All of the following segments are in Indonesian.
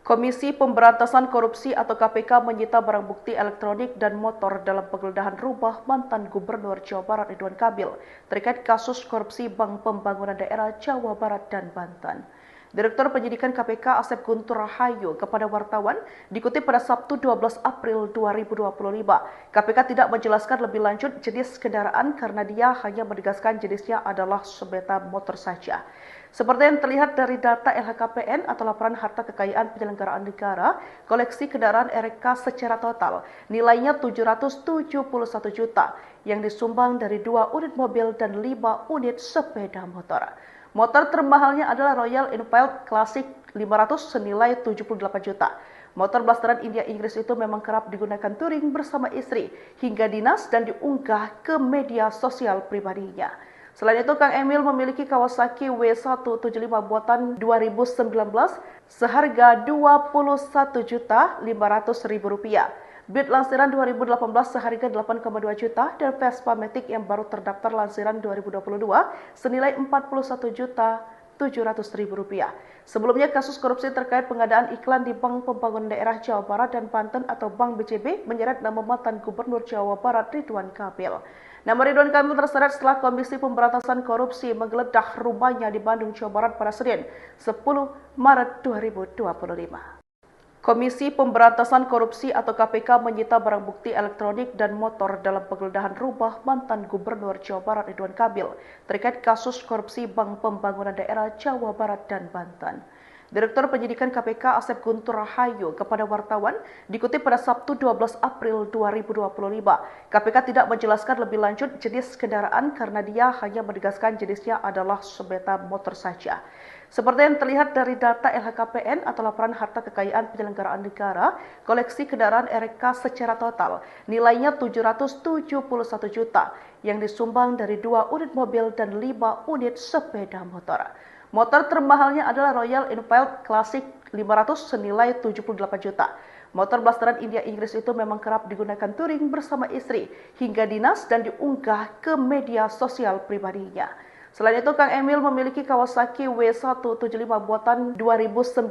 Komisi Pemberantasan Korupsi atau KPK menyita barang bukti elektronik dan motor dalam penggeledahan rumah mantan Gubernur Jawa Barat Ridwan Kamil terkait kasus korupsi Bank Pembangunan Daerah Jawa Barat dan Banten. Direktur Penyidikan KPK Asep Guntur Rahayu kepada wartawan dikutip pada Sabtu 12 April 2025. KPK tidak menjelaskan lebih lanjut jenis kendaraan karena dia hanya menegaskan jenisnya adalah sepeda motor saja. Seperti yang terlihat dari data LHKPN atau Laporan Harta Kekayaan Penyelenggaraan Negara, koleksi kendaraan RK secara total nilainya 771 juta yang disumbang dari 2 unit mobil dan 5 unit sepeda motor. Motor termahalnya adalah Royal Enfield Classic 500 senilai 78 juta. Motor blasteran India Inggris itu memang kerap digunakan touring bersama istri hingga dinas dan diunggah ke media sosial pribadinya. Selain itu, Kang Emil memiliki Kawasaki W175 buatan 2019 seharga Rp21.500.000. Beat lansiran 2018 seharga 8,2 juta dan Vespa Matic yang baru terdaftar lansiran 2022 senilai Rp41.700.000. Sebelumnya, kasus korupsi terkait pengadaan iklan di Bank Pembangunan Daerah Jawa Barat dan Banten atau Bank BCB menyeret nama mantan Gubernur Jawa Barat Ridwan Kamil. Nama Ridwan Kamil terseret setelah Komisi Pemberantasan Korupsi menggeledah rumahnya di Bandung, Jawa Barat pada Senin, 10 Maret 2025. Komisi Pemberantasan Korupsi atau KPK menyita barang bukti elektronik dan motor dalam penggeledahan rumah mantan Gubernur Jawa Barat Ridwan Kamil terkait kasus korupsi Bank Pembangunan Daerah Jawa Barat dan Banten. Direktur Penyidikan KPK Asep Guntur Rahayu kepada wartawan dikutip pada Sabtu 12 April 2025. KPK tidak menjelaskan lebih lanjut jenis kendaraan karena dia hanya menegaskan jenisnya adalah sepeda motor saja. Seperti yang terlihat dari data LHKPN atau Laporan Harta Kekayaan Penyelenggaraan Negara, koleksi kendaraan RK secara total nilainya 771 juta yang disumbang dari 2 unit mobil dan 5 unit sepeda motor. Motor termahalnya adalah Royal Enfield Classic 500 senilai 78 juta. Motor blasteran India Inggris itu memang kerap digunakan touring bersama istri hingga dinas dan diunggah ke media sosial pribadinya. Selain itu, Kang Emil memiliki Kawasaki W175 buatan 2019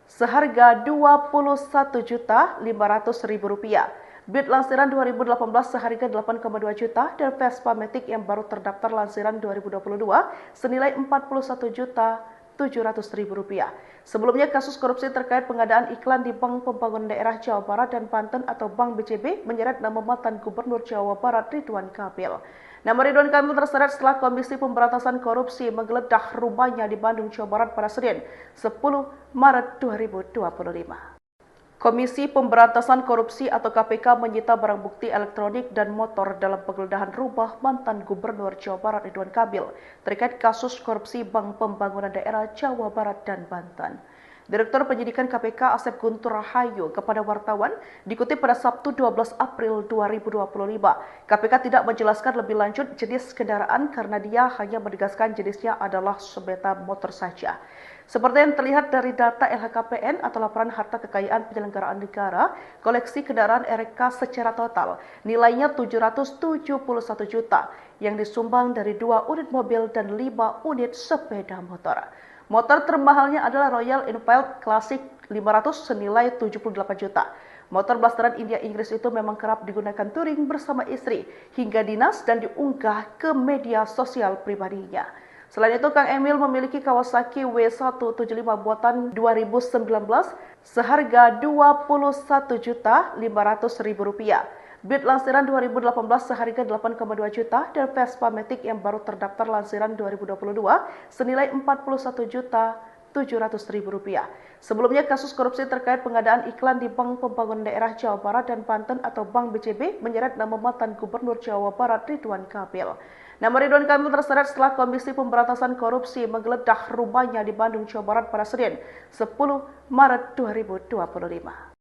seharga Rp21.500.000. Beat lansiran 2018 seharga 8,2 juta dan Vespa Matic yang baru terdaftar lansiran 2022 senilai Rp41.700.000. Sebelumnya, kasus korupsi terkait pengadaan iklan di Bank Pembangunan Daerah Jawa Barat dan Banten atau Bank BCB menyeret nama mantan Gubernur Jawa Barat Ridwan Kamil. Nama Ridwan Kamil terseret setelah Komisi Pemberantasan Korupsi menggeledah rumahnya di Bandung, Jawa Barat pada Senin, 10 Maret 2025. Komisi Pemberantasan Korupsi atau KPK menyita barang bukti elektronik dan motor dalam penggeledahan rumah mantan Gubernur Jawa Barat Ridwan Kamil terkait kasus korupsi Bank Pembangunan Daerah Jawa Barat dan Banten. Direktur Penyidikan KPK Asep Guntur Rahayu kepada wartawan dikutip pada Sabtu 12 April 2025. KPK tidak menjelaskan lebih lanjut jenis kendaraan karena dia hanya menegaskan jenisnya adalah sepeda motor saja. Seperti yang terlihat dari data LHKPN atau Laporan Harta Kekayaan Penyelenggaraan Negara, koleksi kendaraan RK secara total nilainya 771 juta yang disumbang dari 2 unit mobil dan 5 unit sepeda motor. Motor termahalnya adalah Royal Enfield Classic 500 senilai 78 juta. Motor blasteran India Inggris itu memang kerap digunakan touring bersama istri hingga dinas dan diunggah ke media sosial pribadinya. Selain itu, Kang Emil memiliki Kawasaki W175 buatan 2019 seharga Rp21.500.000. Beat lansiran 2018 seharga 8,2 juta dan Vespa Matic yang baru terdaftar lansiran 2022 senilai Rp41.700.000. Sebelumnya, kasus korupsi terkait pengadaan iklan di Bank Pembangunan Daerah Jawa Barat dan Banten atau Bank BCB menyeret nama mantan Gubernur Jawa Barat Ridwan Kamil. Nama Ridwan Kamil terseret setelah Komisi Pemberantasan Korupsi menggeledah rumahnya di Bandung, Jawa Barat pada Senin, 10 Maret 2025.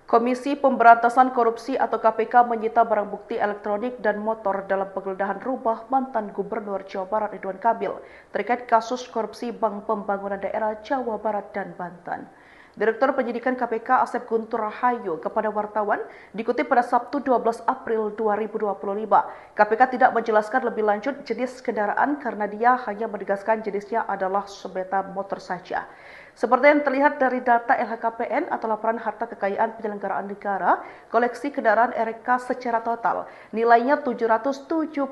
Komisi Pemberantasan Korupsi atau KPK menyita barang bukti elektronik dan motor dalam penggeledahan rumah mantan Gubernur Jawa Barat Ridwan Kamil terkait kasus korupsi Bank Pembangunan Daerah Jawa Barat dan Banten. Direktur Penyidikan KPK Asep Guntur Rahayu kepada wartawan dikutip pada Sabtu 12 April 2025. KPK tidak menjelaskan lebih lanjut jenis kendaraan karena dia hanya menegaskan jenisnya adalah sepeda motor saja. Seperti yang terlihat dari data LHKPN atau Laporan Harta Kekayaan Penyelenggaraan Negara, koleksi kendaraan RK secara total nilainya 771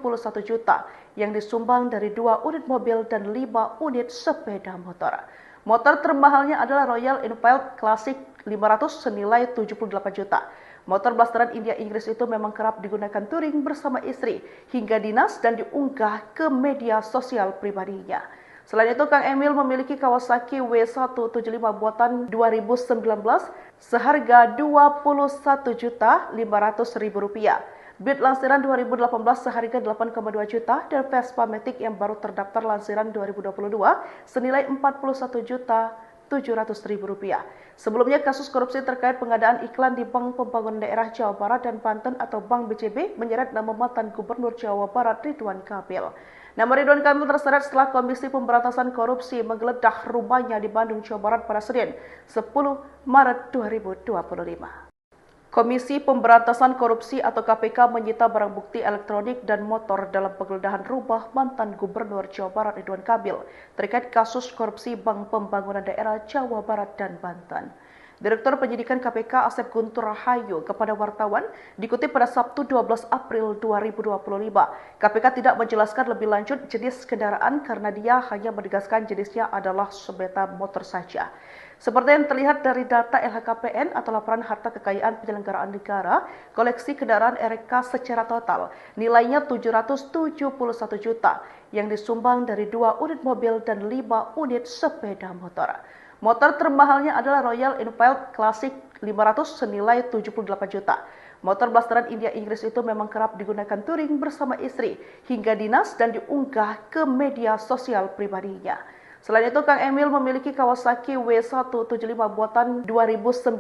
juta yang disumbang dari 2 unit mobil dan 5 unit sepeda motor. Motor termahalnya adalah Royal Enfield Classic 500 senilai 78 juta. Motor blasteran India Inggris itu memang kerap digunakan touring bersama istri hingga dinas dan diunggah ke media sosial pribadinya. Selain itu, Kang Emil memiliki Kawasaki W175 buatan 2019 seharga Rp21.500.000. Beat lansiran 2018 seharga 8,2 juta dan Vespa Matic yang baru terdaftar lansiran 2022 senilai Rp41.700.000. Sebelumnya, kasus korupsi terkait pengadaan iklan di Bank Pembangunan Daerah Jawa Barat dan Banten atau Bank BCB menyeret nama mantan Gubernur Jawa Barat Ridwan Kamil. Nama Ridwan Kamil terseret setelah Komisi Pemberantasan Korupsi menggeledah rumahnya di Bandung, Jawa Barat pada Senin, 10 Maret 2025. Komisi Pemberantasan Korupsi atau KPK menyita barang bukti elektronik dan motor dalam penggeledahan rumah mantan Gubernur Jawa Barat Ridwan Kamil terkait kasus korupsi Bank Pembangunan Daerah Jawa Barat dan Banten. Direktur Penyidikan KPK Asep Guntur Rahayu kepada wartawan dikutip pada Sabtu 12 April 2025. KPK tidak menjelaskan lebih lanjut jenis kendaraan karena dia hanya menegaskan jenisnya adalah sepeda motor saja. Seperti yang terlihat dari data LHKPN atau Laporan Harta Kekayaan Penyelenggaraan Negara, koleksi kendaraan RK secara total nilainya 771 juta yang disumbang dari 2 unit mobil dan 5 unit sepeda motor. Motor termahalnya adalah Royal Enfield Classic 500 senilai 78 juta. Motor blasteran India Inggris itu memang kerap digunakan touring bersama istri hingga dinas dan diunggah ke media sosial pribadinya. Selain itu, Kang Emil memiliki Kawasaki W175 buatan 2019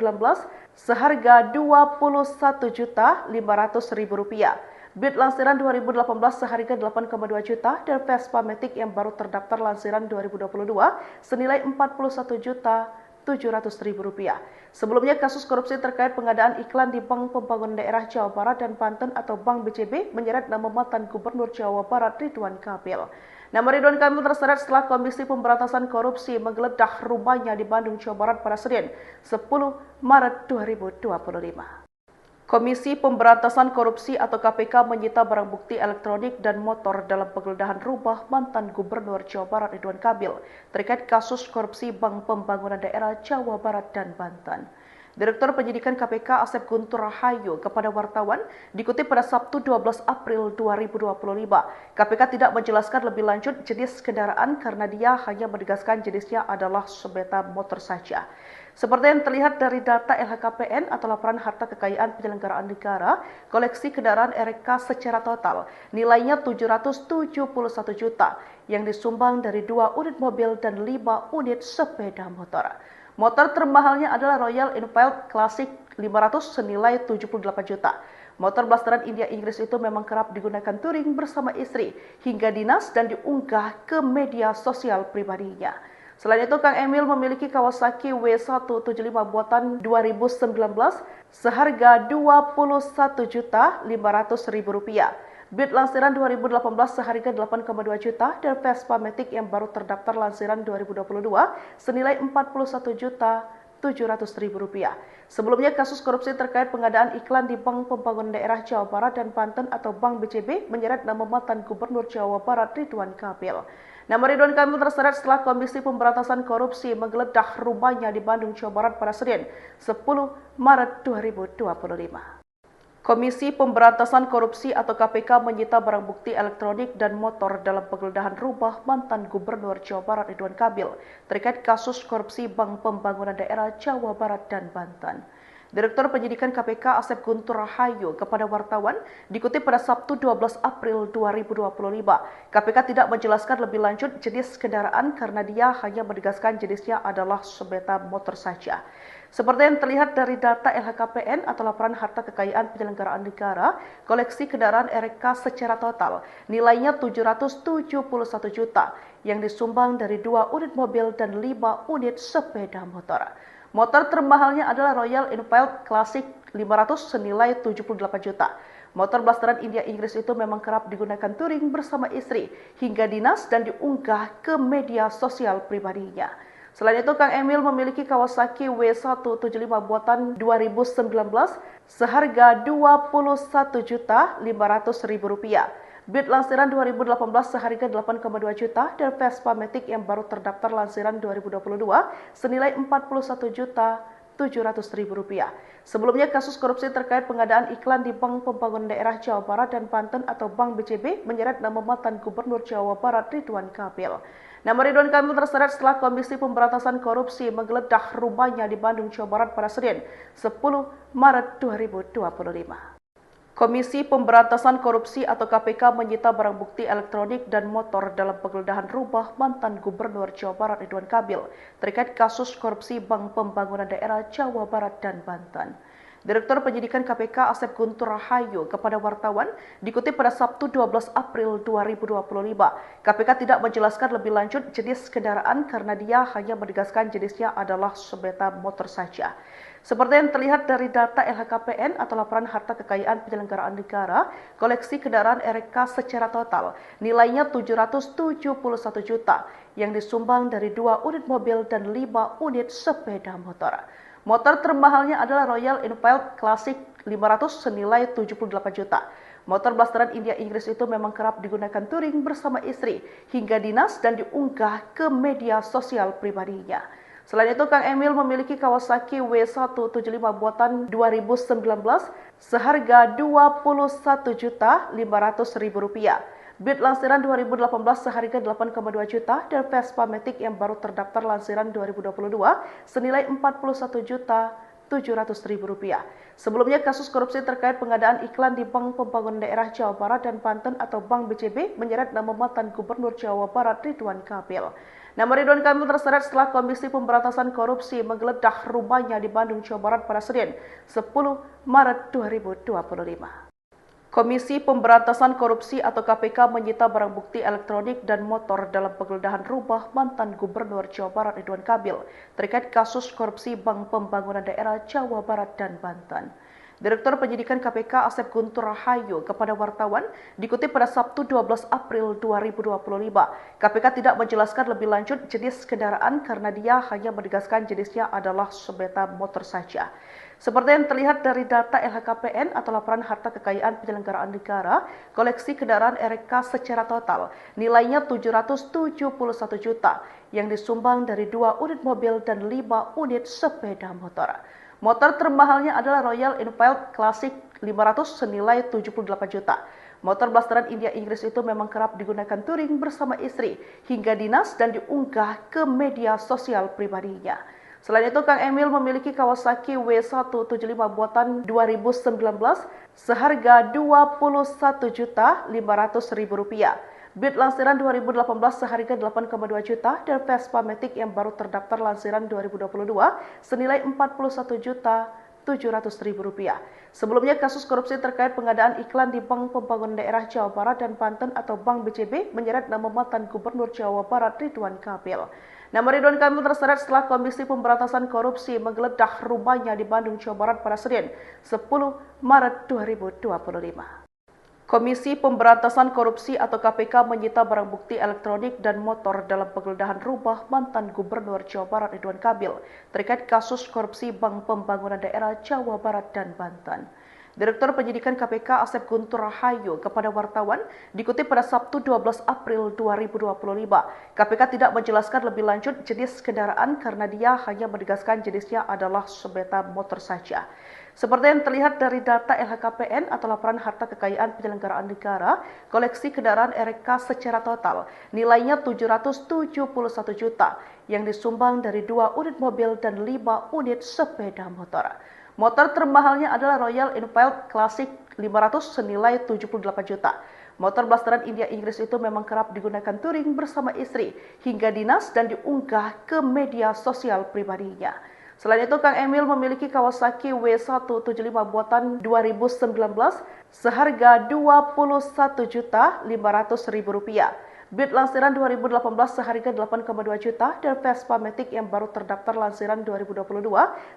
seharga Rp21.500.000. Beat lansiran 2018 seharga 8,2 juta dan Vespa Matic yang baru terdaftar lansiran 2022 senilai Rp41.700.000. Sebelumnya, kasus korupsi terkait pengadaan iklan di Bank Pembangunan Daerah Jawa Barat dan Banten atau Bank BCB menyeret nama mantan Gubernur Jawa Barat Ridwan Kamil. Nama Ridwan Kamil terseret setelah Komisi Pemberantasan Korupsi menggeledah rumahnya di Bandung, Jawa Barat pada Senin, 10 Maret 2025. Komisi Pemberantasan Korupsi atau KPK menyita barang bukti elektronik dan motor dalam penggeledahan rumah mantan Gubernur Jawa Barat Ridwan Kamil terkait kasus korupsi Bank Pembangunan Daerah Jawa Barat dan Banten. Direktur Penyidikan KPK Asep Guntur Rahayu kepada wartawan dikutip pada Sabtu 12 April 2025. KPK tidak menjelaskan lebih lanjut jenis kendaraan karena dia hanya menegaskan jenisnya adalah sepeda motor saja. Seperti yang terlihat dari data LHKPN atau Laporan Harta Kekayaan Penyelenggaraan Negara, koleksi kendaraan RK secara total nilainya 771 juta yang disumbang dari 2 unit mobil dan 5 unit sepeda motor. Motor termahalnya adalah Royal Enfield Classic 500 senilai 78 juta. Motor blasteran India Inggris itu memang kerap digunakan touring bersama istri hingga dinas dan diunggah ke media sosial pribadinya. Selain itu, Kang Emil memiliki Kawasaki W175 buatan 2019 seharga Rp21.500.000. Beat lansiran 2018 seharga 8,2 juta dan Vespa Matic yang baru terdaftar lansiran 2022 senilai Rp41.700.000. Sebelumnya, kasus korupsi terkait pengadaan iklan di Bank Pembangunan Daerah Jawa Barat dan Banten atau Bank BCB menyeret nama mantan Gubernur Jawa Barat Ridwan Kamil. Nama Ridwan Kamil terseret setelah Komisi Pemberantasan Korupsi menggeledah rumahnya di Bandung, Jawa Barat pada Senin, 10 Maret 2025. Komisi Pemberantasan Korupsi atau KPK menyita barang bukti elektronik dan motor dalam penggeledahan rumah mantan Gubernur Jawa Barat Ridwan Kamil terkait kasus korupsi Bank Pembangunan Daerah Jawa Barat dan Banten. Direktur Penyidikan KPK Asep Guntur Rahayu kepada wartawan dikutip pada Sabtu 12 April 2025. KPK tidak menjelaskan lebih lanjut jenis kendaraan karena dia hanya menegaskan jenisnya adalah sepeda motor saja. Seperti yang terlihat dari data LHKPN atau Laporan Harta Kekayaan Penyelenggaraan Negara, koleksi kendaraan RK secara total nilainya 771 juta yang disumbang dari 2 unit mobil dan 5 unit sepeda motor. Motor termahalnya adalah Royal Enfield Classic 500 senilai 78 juta. Motor blasteran India Inggris itu memang kerap digunakan touring bersama istri hingga dinas dan diunggah ke media sosial pribadinya. Selain itu, Kang Emil memiliki Kawasaki W175 buatan 2019 seharga Rp21.500.000. Beat lansiran 2018 seharga 8,2 juta dan Vespa Matic yang baru terdaftar lansiran 2022 senilai Rp41.700.000. Sebelumnya, kasus korupsi terkait pengadaan iklan di Bank Pembangunan Daerah Jawa Barat dan Banten atau Bank BCB menyeret nama mantan Gubernur Jawa Barat Ridwan Kamil. Nama Ridwan Kamil terseret setelah Komisi Pemberantasan Korupsi menggeledah rumahnya di Bandung, Jawa Barat pada Senin, 10 Maret 2025. Komisi Pemberantasan Korupsi atau KPK menyita barang bukti elektronik dan motor dalam penggeledahan rumah mantan Gubernur Jawa Barat Ridwan Kamil terkait kasus korupsi Bank Pembangunan Daerah Jawa Barat dan Banten. Direktur Penyidikan KPK Asep Guntur Rahayu kepada wartawan dikutip pada Sabtu 12 April 2025. KPK tidak menjelaskan lebih lanjut jenis kendaraan karena dia hanya menegaskan jenisnya adalah sepeda motor saja. Seperti yang terlihat dari data LHKPN atau Laporan Harta Kekayaan Penyelenggaraan Negara, koleksi kendaraan RK secara total nilainya 771 juta yang disumbang dari 2 unit mobil dan 5 unit sepeda motor. Motor termahalnya adalah Royal Enfield Classic 500 senilai 78 juta. Motor blasteran India Inggris itu memang kerap digunakan touring bersama istri hingga dinas dan diunggah ke media sosial pribadinya. Selain itu, Kang Emil memiliki Kawasaki W175 buatan 2019 seharga Rp21.500.000. Beat lansiran 2018 seharga 8,2 juta dan Vespa Matic yang baru terdaftar lansiran 2022 senilai Rp41.700.000. Sebelumnya, kasus korupsi terkait pengadaan iklan di Bank Pembangunan Daerah Jawa Barat dan Banten atau Bank BCB menyeret nama mantan Gubernur Jawa Barat Ridwan Kamil. Nama Ridwan Kamil terseret setelah Komisi Pemberantasan Korupsi menggeledah rumahnya di Bandung, Jawa Barat pada Senin, 10 Maret 2025. Komisi Pemberantasan Korupsi atau KPK menyita barang bukti elektronik dan motor dalam penggeledahan rumah mantan Gubernur Jawa Barat Ridwan Kamil terkait kasus korupsi Bank Pembangunan Daerah Jawa Barat dan Banten. Direktur Penyidikan KPK Asep Guntur Rahayu kepada wartawan dikutip pada Sabtu 12 April 2025. KPK tidak menjelaskan lebih lanjut jenis kendaraan karena dia hanya menegaskan jenisnya adalah sepeda motor saja. Seperti yang terlihat dari data LHKPN atau Laporan Harta Kekayaan Penyelenggaraan Negara, koleksi kendaraan RK secara total nilainya 771 juta yang disumbang dari 2 unit mobil dan 5 unit sepeda motor. Motor termahalnya adalah Royal Enfield Classic 500 senilai 78 juta. Motor blasteran India Inggris itu memang kerap digunakan touring bersama istri hingga dinas dan diunggah ke media sosial pribadinya. Selain itu, Kang Emil memiliki Kawasaki W175 buatan 2019 seharga Rp21.500.000. Beat lansiran 2018 seharga 8,2 juta dan Vespa Matic yang baru terdaftar lansiran 2022 senilai Rp41.700.000. Sebelumnya, kasus korupsi terkait pengadaan iklan di Bank Pembangunan Daerah Jawa Barat dan Banten atau Bank BCB menyeret nama mantan Gubernur Jawa Barat Ridwan Kamil. Nama Ridwan Kamil terseret setelah Komisi Pemberantasan Korupsi menggeledah rumahnya di Bandung, Jawa Barat pada Senin, 10 Maret 2025. Komisi Pemberantasan Korupsi atau KPK menyita barang bukti elektronik dan motor dalam penggeledahan rumah mantan Gubernur Jawa Barat Ridwan Kamil terkait kasus korupsi Bank Pembangunan Daerah Jawa Barat dan Banten. Direktur Penyidikan KPK Asep Guntur Rahayu kepada wartawan dikutip pada Sabtu 12 April 2025. KPK tidak menjelaskan lebih lanjut jenis kendaraan karena dia hanya menegaskan jenisnya adalah sepeda motor saja. Seperti yang terlihat dari data LHKPN atau Laporan Harta Kekayaan Penyelenggaraan Negara, koleksi kendaraan RK secara total nilainya 771 juta yang disumbang dari 2 unit mobil dan 5 unit sepeda motor. Motor termahalnya adalah Royal Enfield Classic 500 senilai 78 juta. Motor blasteran India Inggris itu memang kerap digunakan touring bersama istri hingga dinas dan diunggah ke media sosial pribadinya. Selain itu, Kang Emil memiliki Kawasaki W175 buatan 2019 seharga Rp21.500.000. Beat lansiran 2018 seharga 8,2 juta dan Vespa Matic yang baru terdaftar lansiran 2022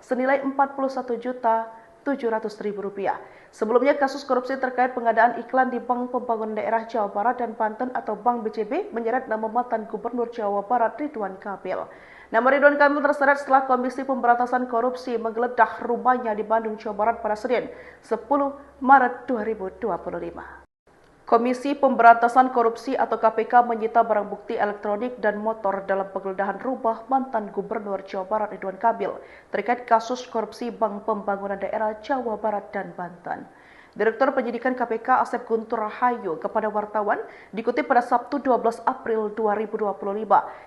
senilai Rp41.700.000. Sebelumnya, kasus korupsi terkait pengadaan iklan di Bank Pembangunan Daerah Jawa Barat dan Banten atau Bank BCB menyeret nama mantan Gubernur Jawa Barat Ridwan Kamil. Nama Ridwan Kamil terseret setelah Komisi Pemberantasan Korupsi menggeledah rumahnya di Bandung, Jawa Barat pada Senin, 10 Maret 2025. Komisi Pemberantasan Korupsi atau KPK menyita barang bukti elektronik dan motor dalam penggeledahan rumah mantan Gubernur Jawa Barat Ridwan Kamil terkait kasus korupsi Bank Pembangunan Daerah Jawa Barat dan Banten. Direktur Penyidikan KPK Asep Guntur Rahayu kepada wartawan dikutip pada Sabtu 12 April 2025.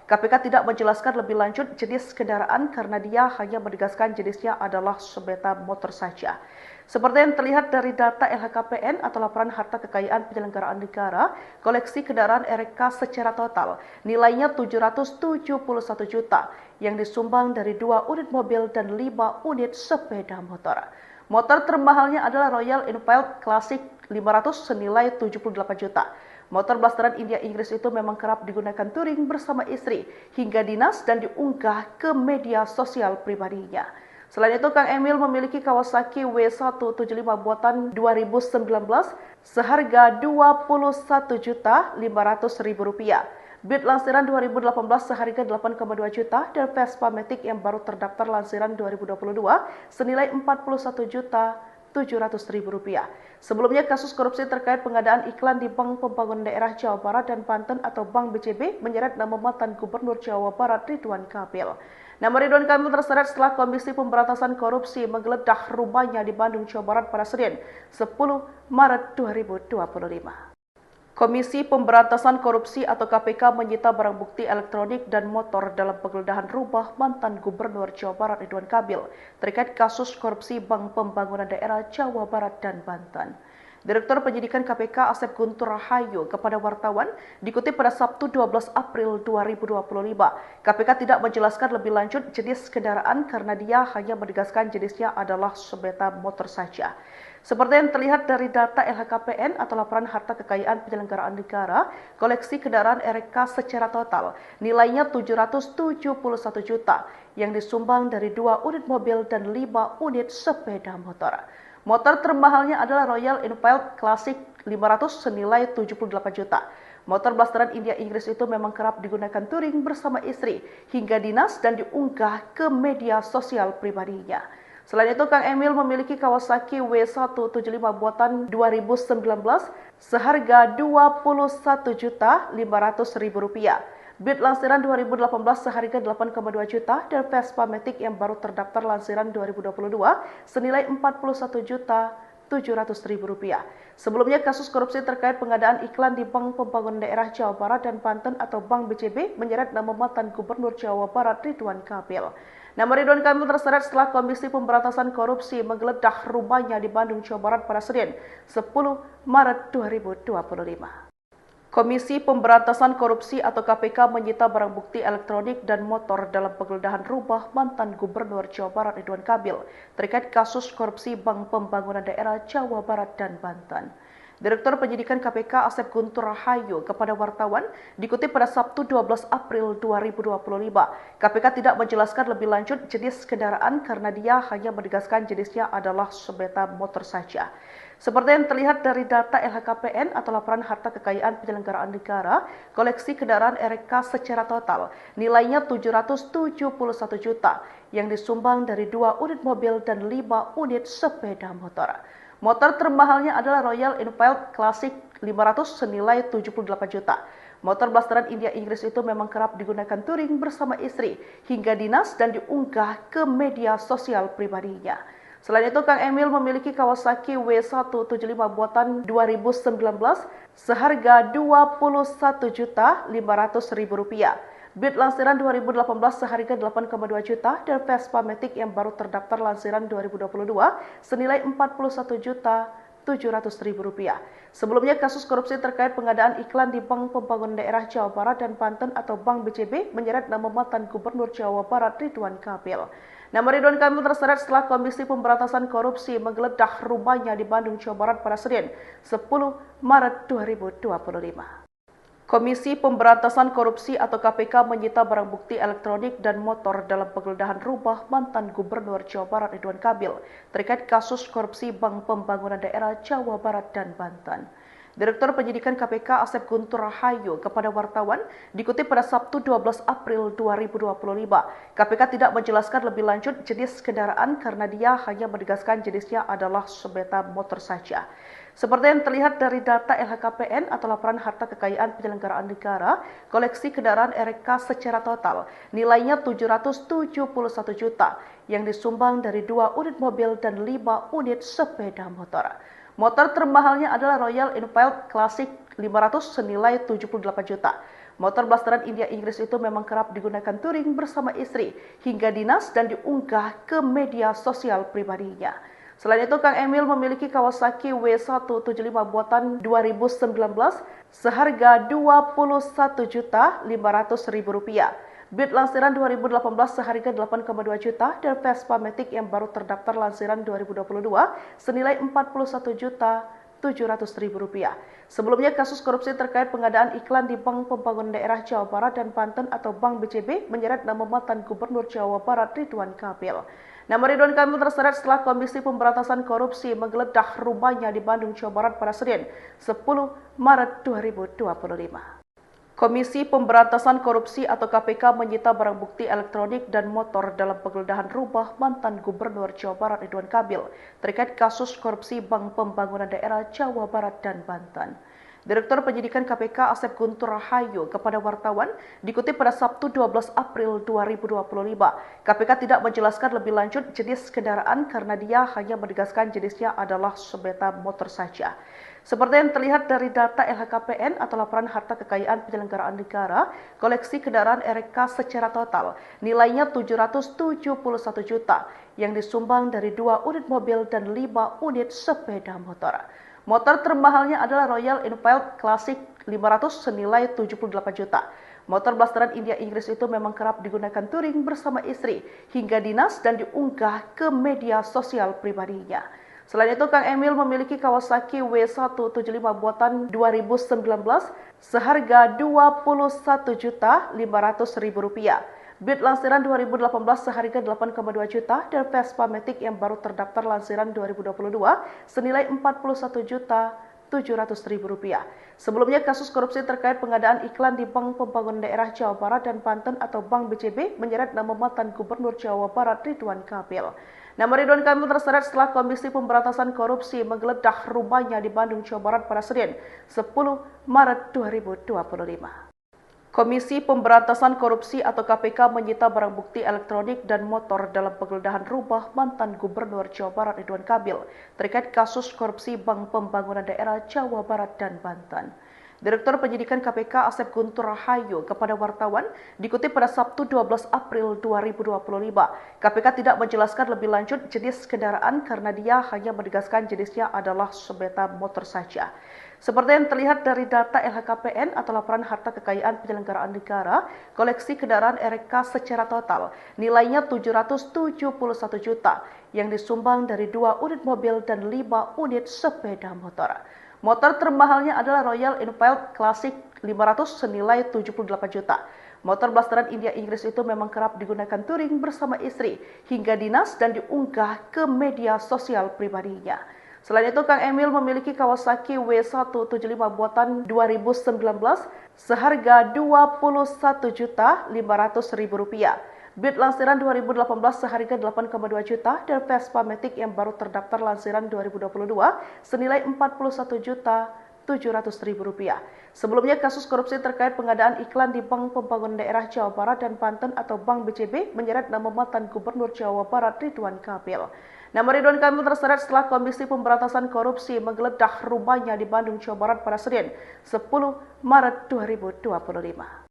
KPK tidak menjelaskan lebih lanjut jenis kendaraan karena dia hanya menegaskan jenisnya adalah sepeda motor saja. Seperti yang terlihat dari data LHKPN atau Laporan Harta Kekayaan Penyelenggaraan Negara, koleksi kendaraan RK secara total nilainya 771 juta yang disumbang dari 2 unit mobil dan 5 unit sepeda motor. Motor termahalnya adalah Royal Enfield Classic 500 senilai 78 juta. Motor blasteran India Inggris itu memang kerap digunakan touring bersama istri hingga dinas dan diunggah ke media sosial pribadinya. Selain itu, Kang Emil memiliki Kawasaki W175 buatan 2019 seharga Rp21.500.000. Beat lansiran 2018 seharga 8,2 juta dan Vespa Matic yang baru terdaftar lansiran 2022 senilai Rp41.700.000. Sebelumnya, kasus korupsi terkait pengadaan iklan di Bank Pembangunan Daerah Jawa Barat dan Banten atau Bank BCB menyeret nama mantan Gubernur Jawa Barat Ridwan Kamil. Nama Ridwan Kamil terseret setelah Komisi Pemberantasan Korupsi menggeledah rumahnya di Bandung, Jawa Barat pada Senin, 10 Maret 2025. Komisi Pemberantasan Korupsi atau KPK menyita barang bukti elektronik dan motor dalam penggeledahan rumah mantan Gubernur Jawa Barat Ridwan Kamil terkait kasus korupsi Bank Pembangunan Daerah Jawa Barat dan Banten. Direktur Penyidikan KPK Asep Guntur Rahayu kepada wartawan dikutip pada Sabtu 12 April 2025. KPK tidak menjelaskan lebih lanjut jenis kendaraan karena dia hanya menegaskan jenisnya adalah sepeda motor saja. Seperti yang terlihat dari data LHKPN atau Laporan Harta Kekayaan Penyelenggaraan Negara, koleksi kendaraan RK secara total nilainya 771 juta yang disumbang dari 2 unit mobil dan 5 unit sepeda motor. Motor termahalnya adalah Royal Enfield Classic 500 senilai 78 juta. Motor blasteran India Inggris itu memang kerap digunakan touring bersama istri hingga dinas dan diunggah ke media sosial pribadinya. Selain itu, Kang Emil memiliki Kawasaki W175 buatan 2019 seharga Rp21.500.000. Beat lansiran 2018 seharga 8,2 juta dan Vespa Matic yang baru terdaftar lansiran 2022 senilai Rp41.700.000. Sebelumnya, kasus korupsi terkait pengadaan iklan di Bank Pembangunan Daerah Jawa Barat dan Banten atau Bank BCB menyeret nama mantan Gubernur Jawa Barat Ridwan Kamil. Nama Ridwan Kamil terseret setelah Komisi Pemberantasan Korupsi menggeledah rumahnya di Bandung, Jawa Barat pada Senin, 10 Maret 2025. Komisi Pemberantasan Korupsi atau KPK menyita barang bukti elektronik dan motor dalam penggeledahan rumah mantan Gubernur Jawa Barat Ridwan Kamil terkait kasus korupsi Bank Pembangunan Daerah Jawa Barat dan Banten. Direktur Penyidikan KPK Asep Guntur Rahayu kepada wartawan dikutip pada Sabtu 12 April 2025. KPK tidak menjelaskan lebih lanjut jenis kendaraan karena dia hanya menegaskan jenisnya adalah sepeda motor saja. Seperti yang terlihat dari data LHKPN atau Laporan Harta Kekayaan Penyelenggaraan Negara, koleksi kendaraan RK secara total nilainya 771 juta yang disumbang dari 2 unit mobil dan 5 unit sepeda motor. Motor termahalnya adalah Royal Enfield Classic 500 senilai 78 juta. Motor blasteran India Inggris itu memang kerap digunakan touring bersama istri hingga dinas dan diunggah ke media sosial pribadinya. Selain itu, Kang Emil memiliki Kawasaki W175 buatan 2019 seharga Rp21.500.000. Beat lansiran 2018 seharga 8,2 juta dan Vespa Matic yang baru terdaftar lansiran 2022 senilai Rp41.700.000. Sebelumnya, kasus korupsi terkait pengadaan iklan di Bank Pembangunan Daerah Jawa Barat dan Banten atau Bank BCB menyeret nama mantan Gubernur Jawa Barat Ridwan Kamil. Nama Ridwan Kamil terseret setelah Komisi Pemberantasan Korupsi menggeledah rumahnya di Bandung, Jawa Barat pada Senin, 10 Maret 2025. Komisi Pemberantasan Korupsi atau KPK menyita barang bukti elektronik dan motor dalam penggeledahan rumah mantan Gubernur Jawa Barat Ridwan Kamil terkait kasus korupsi Bank Pembangunan Daerah Jawa Barat dan Banten. Direktur Penyidikan KPK Asep Guntur Rahayu kepada wartawan dikutip pada Sabtu 12 April 2025. KPK tidak menjelaskan lebih lanjut jenis kendaraan karena dia hanya menegaskan jenisnya adalah sepeda motor saja. Seperti yang terlihat dari data LHKPN atau Laporan Harta Kekayaan Penyelenggaraan Negara, koleksi kendaraan RK secara total nilainya 771 juta yang disumbang dari 2 unit mobil dan 5 unit sepeda motor. Motor termahalnya adalah Royal Enfield Classic 500 senilai 78 juta. Motor blasteran India Inggris itu memang kerap digunakan touring bersama istri hingga dinas dan diunggah ke media sosial pribadinya. Selain itu, Kang Emil memiliki Kawasaki W175 buatan 2019 seharga Rp21.500.000. Beat lansiran 2018 seharga 8,2 juta dan Vespa Matic yang baru terdaftar lansiran 2022 senilai Rp41.700.000. Sebelumnya, kasus korupsi terkait pengadaan iklan di Bank Pembangunan Daerah Jawa Barat dan Banten atau Bank BCB menyeret nama mantan Gubernur Jawa Barat Ridwan Kamil. Nama Ridwan Kamil terseret setelah Komisi Pemberantasan Korupsi menggeledah rumahnya di Bandung, Jawa Barat pada Senin, 10 Maret 2025. Komisi Pemberantasan Korupsi atau KPK menyita barang bukti elektronik dan motor dalam penggeledahan rumah mantan Gubernur Jawa Barat Ridwan Kamil terkait kasus korupsi Bank Pembangunan Daerah Jawa Barat dan Banten. Direktur Penyidikan KPK Asep Guntur Rahayu kepada wartawan dikutip pada Sabtu 12 April 2025. KPK tidak menjelaskan lebih lanjut jenis kendaraan karena dia hanya menegaskan jenisnya adalah sepeda motor saja. Seperti yang terlihat dari data LHKPN atau Laporan Harta Kekayaan Penyelenggaraan Negara, koleksi kendaraan RK secara total nilainya 771 juta yang disumbang dari 2 unit mobil dan 5 unit sepeda motor. Motor termahalnya adalah Royal Enfield Classic 500 senilai 78 juta. Motor blasteran India Inggris itu memang kerap digunakan touring bersama istri hingga dinas dan diunggah ke media sosial pribadinya. Selain itu, Kang Emil memiliki Kawasaki W175 buatan 2019 seharga Rp21.500.000. Beat lansiran 2018 seharga 8,2 juta dan Vespa Matic yang baru terdaftar lansiran 2022 senilai Rp41.700.000. Sebelumnya, kasus korupsi terkait pengadaan iklan di Bank Pembangunan Daerah Jawa Barat dan Banten atau Bank BCB menyeret nama mantan Gubernur Jawa Barat Ridwan Kamil. Nama Ridwan Kamil terseret setelah Komisi Pemberantasan Korupsi menggeledah rumahnya di Bandung, Jawa Barat pada Senin, 10 Maret 2025. Komisi Pemberantasan Korupsi atau KPK menyita barang bukti elektronik dan motor dalam penggeledahan rumah mantan Gubernur Jawa Barat Ridwan Kamil terkait kasus korupsi Bank Pembangunan Daerah Jawa Barat dan Banten. Direktur Penyidikan KPK Asep Guntur Rahayu kepada wartawan dikutip pada Sabtu 12 April 2025. KPK tidak menjelaskan lebih lanjut jenis kendaraan karena dia hanya menegaskan jenisnya adalah sepeda motor saja. Seperti yang terlihat dari data LHKPN atau Laporan Harta Kekayaan Penyelenggaraan Negara, koleksi kendaraan RK secara total nilainya 771 juta yang disumbang dari 2 unit mobil dan 5 unit sepeda motor. Motor termahalnya adalah Royal Enfield Classic 500 senilai 78 juta. Motor blasteran India Inggris itu memang kerap digunakan touring bersama istri hingga dinas dan diunggah ke media sosial pribadinya. Selain itu, Kang Emil memiliki Kawasaki W175 buatan 2019 seharga Rp21.500.000. Beat lansiran 2018 seharga 8,2 juta dan Vespa Matic yang baru terdaftar lansiran 2022 senilai Rp41.700.000. Sebelumnya, kasus korupsi terkait pengadaan iklan di Bank Pembangunan Daerah Jawa Barat dan Banten atau Bank BCB menyeret nama mantan Gubernur Jawa Barat Ridwan Kamil. Nama Ridwan Kamil terseret setelah Komisi Pemberantasan Korupsi menggeledah rumahnya di Bandung, Jawa Barat pada Senin, 10 Maret 2025.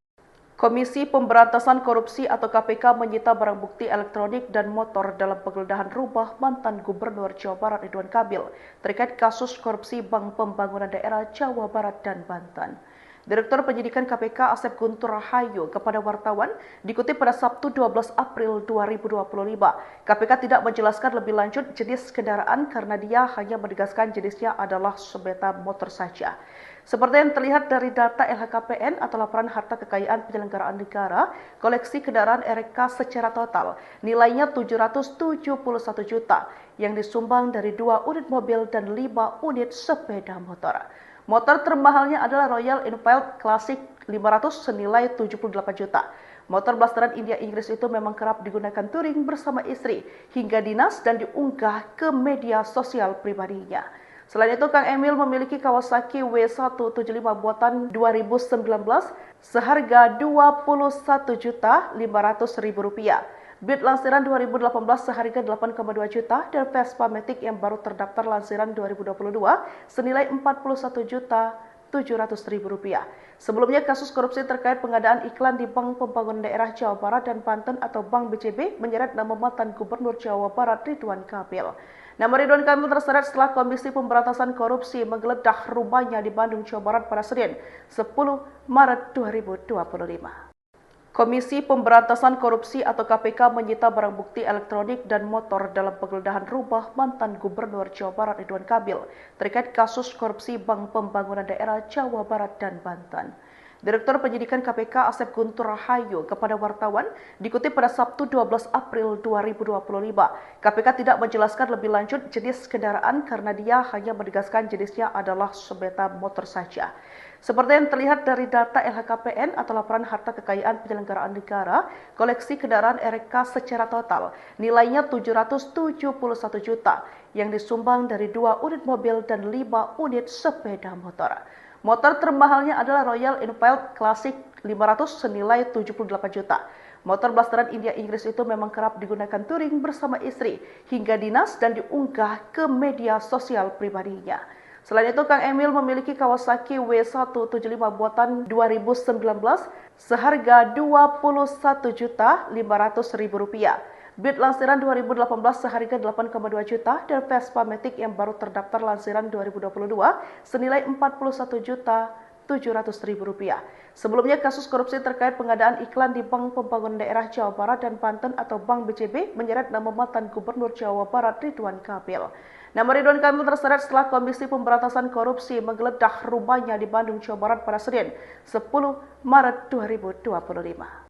Komisi Pemberantasan Korupsi atau KPK menyita barang bukti elektronik dan motor dalam penggeledahan rumah mantan Gubernur Jawa Barat Ridwan Kamil terkait kasus korupsi Bank Pembangunan Daerah Jawa Barat dan Banten. Direktur Penyidikan KPK Asep Guntur Rahayu kepada wartawan dikutip pada Sabtu 12 April 2025. KPK tidak menjelaskan lebih lanjut jenis kendaraan karena dia hanya menegaskan jenisnya adalah sepeda motor saja. Seperti yang terlihat dari data LHKPN atau Laporan Harta Kekayaan Penyelenggaraan Negara, koleksi kendaraan RK secara total nilainya 771 juta yang disumbang dari 2 unit mobil dan 5 unit sepeda motor. Motor termahalnya adalah Royal Enfield Classic 500 senilai 78 juta. Motor blasteran India Inggris itu memang kerap digunakan touring bersama istri hingga dinas dan diunggah ke media sosial pribadinya. Selain itu, Kang Emil memiliki Kawasaki W175 buatan 2019 seharga Rp21.500.000. Beat lansiran 2018 seharga 8,2 juta dan Vespa Matic yang baru terdaftar lansiran 2022 senilai Rp41.700.000. Sebelumnya, kasus korupsi terkait pengadaan iklan di Bank Pembangunan Daerah Jawa Barat dan Banten atau Bank BCB menyeret nama mantan Gubernur Jawa Barat Ridwan Kamil. Nama Ridwan Kamil terseret setelah Komisi Pemberantasan Korupsi menggeledah rumahnya di Bandung, Jawa Barat pada Senin, 10 Maret 2025. Komisi Pemberantasan Korupsi atau KPK menyita barang bukti elektronik dan motor dalam penggeledahan rumah mantan Gubernur Jawa Barat Ridwan Kamil terkait kasus korupsi Bank Pembangunan Daerah Jawa Barat dan Banten. Direktur Penyidikan KPK Asep Guntur Rahayu kepada wartawan dikutip pada Sabtu 12 April 2025. KPK tidak menjelaskan lebih lanjut jenis kendaraan karena dia hanya menegaskan jenisnya adalah sepeda motor saja. Seperti yang terlihat dari data LHKPN atau Laporan Harta Kekayaan Penyelenggaraan Negara, koleksi kendaraan RK secara total nilainya 771 juta yang disumbang dari 2 unit mobil dan 5 unit sepeda motor. Motor termahalnya adalah Royal Enfield Classic 500 senilai 78 juta. Motor blasteran India Inggris itu memang kerap digunakan touring bersama istri hingga dinas dan diunggah ke media sosial pribadinya. Selain itu, Kang Emil memiliki Kawasaki W175 buatan 2019 seharga Rp21.500.000. Beat lansiran 2018 seharga 8,2 juta dan Vespa Matic yang baru terdaftar lansiran 2022 senilai Rp41.700.000. Sebelumnya, kasus korupsi terkait pengadaan iklan di Bank Pembangunan Daerah Jawa Barat dan Banten atau Bank BCB menyeret nama mantan Gubernur Jawa Barat Ridwan Kamil. Nama Ridwan Kamil terseret setelah Komisi Pemberantasan Korupsi menggeledah rumahnya di Bandung, Jawa Barat pada Senin, 10 Maret 2025.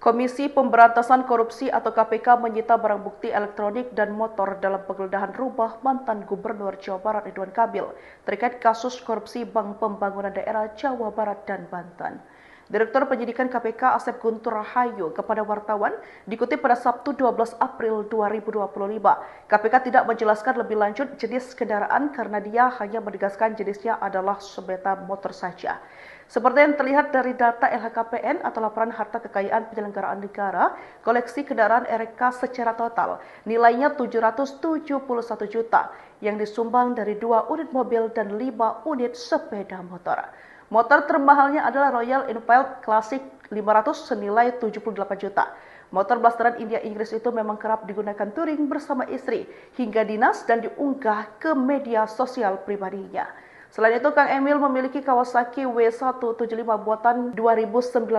Komisi Pemberantasan Korupsi atau KPK menyita barang bukti elektronik dan motor dalam penggeledahan rumah mantan Gubernur Jawa Barat Ridwan Kamil terkait kasus korupsi Bank Pembangunan Daerah Jawa Barat dan Banten. Direktur Penyidikan KPK Asep Guntur Rahayu kepada wartawan dikutip pada Sabtu 12 April 2025. KPK tidak menjelaskan lebih lanjut jenis kendaraan karena dia hanya menegaskan jenisnya adalah sepeda motor saja. Seperti yang terlihat dari data LHKPN atau Laporan Harta Kekayaan Penyelenggaraan Negara, koleksi kendaraan RK secara total nilainya 771 juta yang disumbang dari 2 unit mobil dan 5 unit sepeda motor. Motor termahalnya adalah Royal Enfield Classic 500 senilai 78 juta. Motor blasteran India Inggris itu memang kerap digunakan touring bersama istri hingga dinas dan diunggah ke media sosial pribadinya. Selain itu, Kang Emil memiliki Kawasaki W175 buatan 2019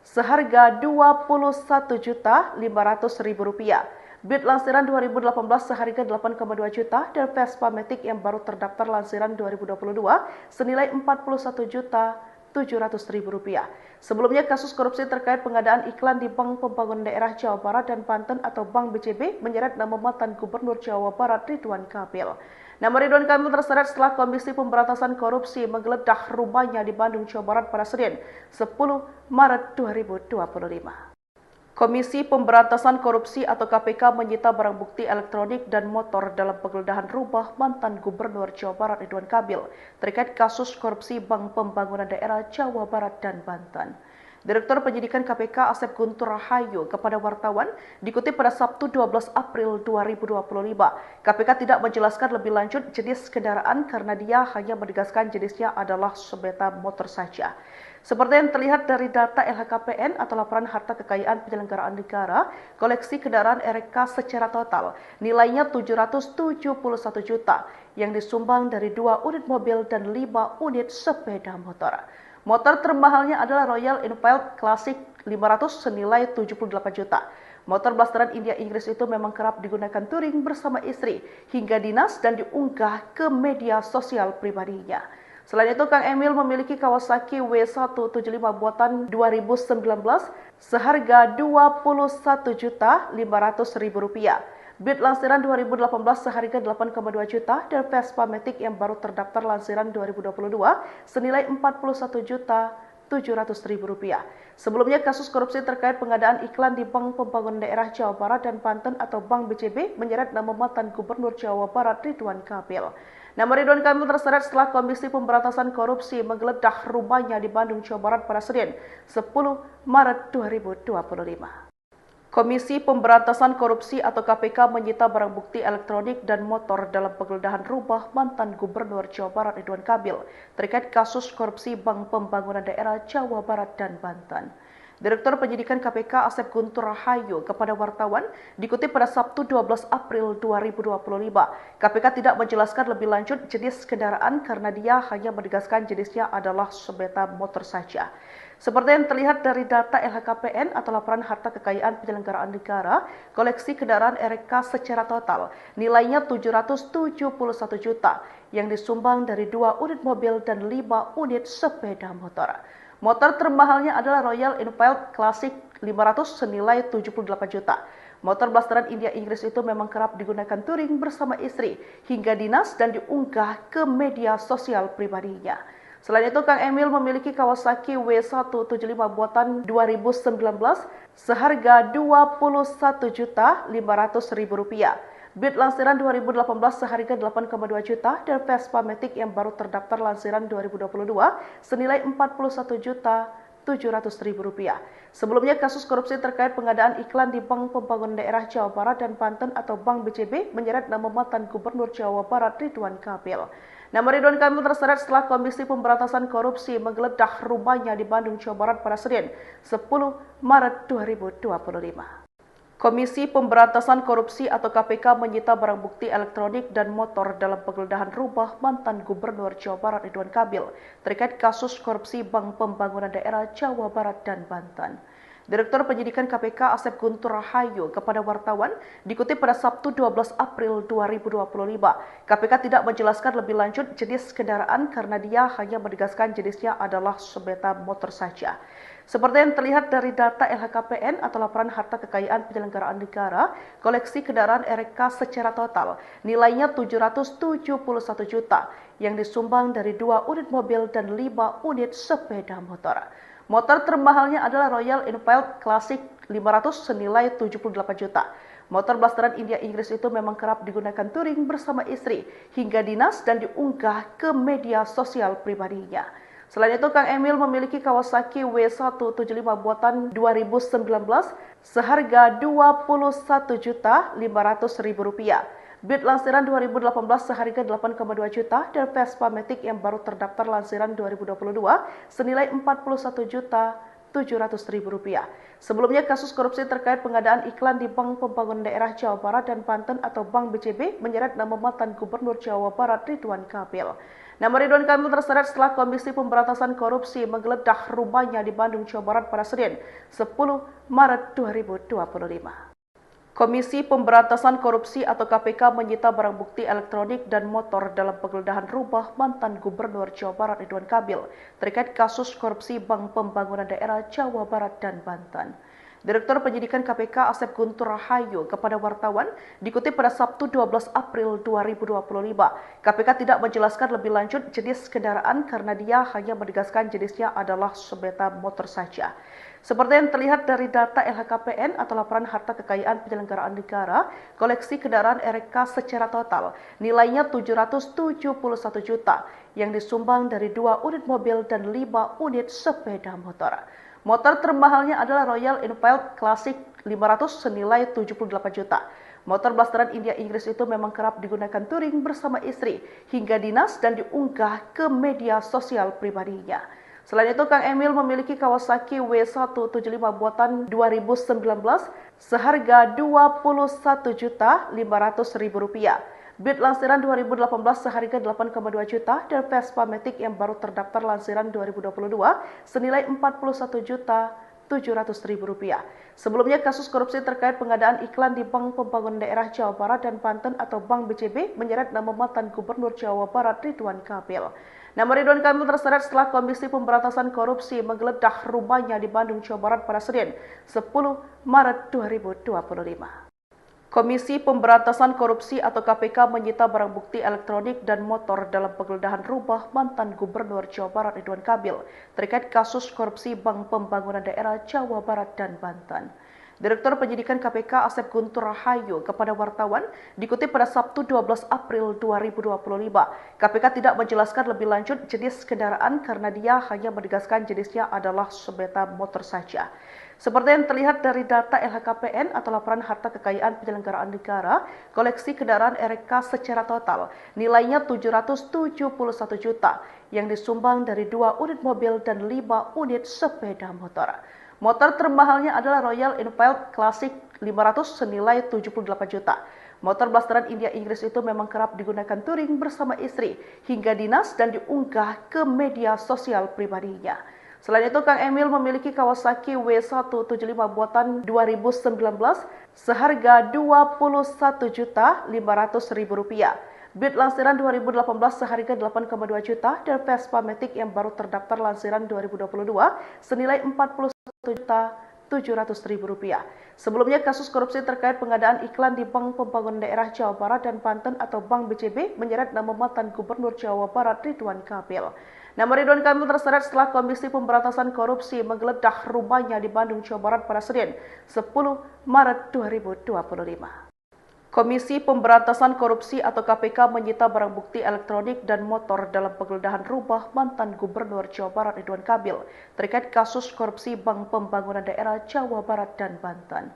seharga Rp21.500.000. Beat lansiran 2018 seharga 8,2 juta dan Vespa Matic yang baru terdaftar lansiran 2022 senilai Rp41.700.000. Sebelumnya, kasus korupsi terkait pengadaan iklan di Bank Pembangunan Daerah Jawa Barat dan Banten atau Bank BCB menyeret nama mantan Gubernur Jawa Barat Ridwan Kamil. Nama Ridwan Kamil terseret setelah Komisi Pemberantasan Korupsi menggeledah rumahnya di Bandung, Jawa Barat pada Senin, 10 Maret 2025. Komisi Pemberantasan Korupsi atau KPK menyita barang bukti elektronik dan motor dalam penggeledahan rumah mantan Gubernur Jawa Barat Ridwan Kamil terkait kasus korupsi Bank Pembangunan Daerah Jawa Barat dan Banten. Direktur Penyidikan KPK Asep Guntur Rahayu kepada wartawan dikutip pada Sabtu 12 April 2025. KPK tidak menjelaskan lebih lanjut jenis kendaraan karena dia hanya menegaskan jenisnya adalah sepeda motor saja. Seperti yang terlihat dari data LHKPN atau Laporan Harta Kekayaan Penyelenggaraan Negara, koleksi kendaraan RK secara total nilainya 771 juta yang disumbang dari 2 unit mobil dan 5 unit sepeda motor. Motor termahalnya adalah Royal Enfield Classic 500 senilai 78 juta. Motor blasteran India Inggris itu memang kerap digunakan touring bersama istri hingga dinas dan diunggah ke media sosial pribadinya. Selain itu, Kang Emil memiliki Kawasaki W175 buatan 2019 seharga Rp21.500.000. Beat lansiran 2018 seharga 8,2 juta dan Vespa Matic yang baru terdaftar lansiran 2022 senilai Rp41.700.000. Sebelumnya, kasus korupsi terkait pengadaan iklan di Bank Pembangunan Daerah Jawa Barat dan Banten atau Bank BCB menyeret nama mantan Gubernur Jawa Barat Ridwan Kamil. Nama Ridwan Kamil terseret setelah Komisi Pemberantasan Korupsi menggeledah rumahnya di Bandung, Jawa Barat pada Senin, 10 Maret 2025. Komisi Pemberantasan Korupsi atau KPK menyita barang bukti elektronik dan motor dalam penggeledahan rumah mantan Gubernur Jawa Barat Ridwan Kamil terkait kasus korupsi Bank Pembangunan Daerah Jawa Barat dan Banten. Direktur Penyidikan KPK Asep Guntur Rahayu kepada wartawan dikutip pada Sabtu 12 April 2025. KPK tidak menjelaskan lebih lanjut jenis kendaraan karena dia hanya menegaskan jenisnya adalah sepeda motor saja. Seperti yang terlihat dari data LHKPN atau Laporan Harta Kekayaan Penyelenggaraan Negara, koleksi kendaraan RK secara total nilainya 771 juta yang disumbang dari 2 unit mobil dan 5 unit sepeda motor. Motor termahalnya adalah Royal Enfield Classic 500 senilai 78 juta. Motor blasteran India Inggris itu memang kerap digunakan touring bersama istri hingga dinas dan diunggah ke media sosial pribadinya. Selain itu, Kang Emil memiliki Kawasaki W175 buatan 2019 seharga Rp21.500.000. Beat lansiran 2018 seharga 8,2 juta dan Vespa Matic yang baru terdaftar lansiran 2022 senilai Rp41.700.000. Sebelumnya, kasus korupsi terkait pengadaan iklan di Bank Pembangunan Daerah Jawa Barat dan Banten atau Bank BCB menyeret nama mantan Gubernur Jawa Barat Ridwan Kamil. Nama Ridwan Kamil terseret setelah Komisi Pemberantasan Korupsi menggeledah rumahnya di Bandung, Jawa Barat pada Senin, 10 Maret 2025. Komisi Pemberantasan Korupsi atau KPK menyita barang bukti elektronik dan motor dalam penggeledahan rumah mantan Gubernur Jawa Barat Ridwan Kamil terkait kasus korupsi Bank Pembangunan Daerah Jawa Barat dan Banten. Direktur Penyidikan KPK Asep Guntur Rahayu kepada wartawan dikutip pada Sabtu 12 April 2025. KPK tidak menjelaskan lebih lanjut jenis kendaraan karena dia hanya menegaskan jenisnya adalah sepeda motor saja. Seperti yang terlihat dari data LHKPN atau Laporan Harta Kekayaan Penyelenggaraan Negara, koleksi kendaraan RK secara total nilainya 771 juta yang disumbang dari 2 unit mobil dan 5 unit sepeda motor. Motor termahalnya adalah Royal Enfield Classic 500 senilai 78 juta. Motor blasteran India Inggris itu memang kerap digunakan touring bersama istri hingga dinas dan diunggah ke media sosial pribadinya. Selain itu, Kang Emil memiliki Kawasaki W175 buatan 2019 seharga Rp21.500.000. Beat lansiran 2018 seharga 8,2 juta dan Vespa Matic yang baru terdaftar lansiran 2022 senilai Rp41.700.000. Sebelumnya, kasus korupsi terkait pengadaan iklan di Bank Pembangunan Daerah Jawa Barat dan Banten atau Bank BCB menyeret nama mantan Gubernur Jawa Barat Ridwan Kamil. Nama Ridwan Kamil terseret setelah Komisi Pemberantasan Korupsi menggeledah rumahnya di Bandung, Jawa Barat pada Senin, 10 Maret 2025. Komisi Pemberantasan Korupsi atau KPK menyita barang bukti elektronik dan motor dalam penggeledahan rumah mantan Gubernur Jawa Barat Ridwan Kamil terkait kasus korupsi Bank Pembangunan Daerah Jawa Barat dan Banten. Direktur Penyidikan KPK Asep Guntur Rahayu kepada wartawan dikutip pada Sabtu 12 April 2025. KPK tidak menjelaskan lebih lanjut jenis kendaraan karena dia hanya menegaskan jenisnya adalah sepeda motor saja. Seperti yang terlihat dari data LHKPN atau Laporan Harta Kekayaan Penyelenggaraan Negara, koleksi kendaraan RK secara total nilainya 771 juta yang disumbang dari 2 unit mobil dan 5 unit sepeda motor. Motor termahalnya adalah Royal Enfield Classic 500 senilai 78 juta. Motor blasteran India Inggris itu memang kerap digunakan touring bersama istri hingga dinas dan diunggah ke media sosial pribadinya. Selain itu, Kang Emil memiliki Kawasaki W175 buatan 2019 seharga Rp21.500.000. Beat lansiran 2018 seharga 8,2 juta dan Vespa Matic yang baru terdaftar lansiran 2022 senilai Rp41.700.000. Sebelumnya, kasus korupsi terkait pengadaan iklan di Bank Pembangunan Daerah Jawa Barat dan Banten atau Bank BCB menyeret nama mantan Gubernur Jawa Barat Ridwan Kamil. Nama Ridwan Kamil terseret setelah Komisi Pemberantasan Korupsi menggeledah rumahnya di Bandung, Jawa Barat pada Senin, 10 Maret 2025. Komisi Pemberantasan Korupsi atau KPK menyita barang bukti elektronik dan motor dalam penggeledahan rumah mantan Gubernur Jawa Barat Ridwan Kamil terkait kasus korupsi Bank Pembangunan Daerah Jawa Barat dan Banten. Direktur Penyidikan KPK Asep Guntur Rahayu kepada wartawan dikutip pada Sabtu 12 April 2025. KPK tidak menjelaskan lebih lanjut jenis kendaraan karena dia hanya menegaskan jenisnya adalah sepeda motor saja. Seperti yang terlihat dari data LHKPN atau Laporan Harta Kekayaan Penyelenggaraan Negara, koleksi kendaraan RK secara total nilainya 771 juta yang disumbang dari 2 unit mobil dan 5 unit sepeda motor. Motor termahalnya adalah Royal Enfield Classic 500 senilai 78 juta. Motor blasteran India Inggris itu memang kerap digunakan touring bersama istri hingga dinas dan diunggah ke media sosial pribadinya. Selain itu, Kang Emil memiliki Kawasaki W175 buatan 2019 seharga Rp21.500.000. Beat lansiran 2018 seharga 8,2 juta dan Vespa Matic yang baru terdaftar lansiran 2022 senilai Rp40.700.000. Sebelumnya, kasus korupsi terkait pengadaan iklan di Bank Pembangunan Daerah Jawa Barat dan Banten atau Bank BCB menyeret nama mantan Gubernur Jawa Barat Ridwan Kamil. Nama Ridwan Kamil terseret setelah Komisi Pemberantasan Korupsi menggeledah rumahnya di Bandung, Jawa Barat pada Senin, 10 Maret 2025. Komisi Pemberantasan Korupsi atau KPK menyita barang bukti elektronik dan motor dalam penggeledahan rumah mantan Gubernur Jawa Barat Ridwan Kamil terkait kasus korupsi Bank Pembangunan Daerah Jawa Barat dan Banten.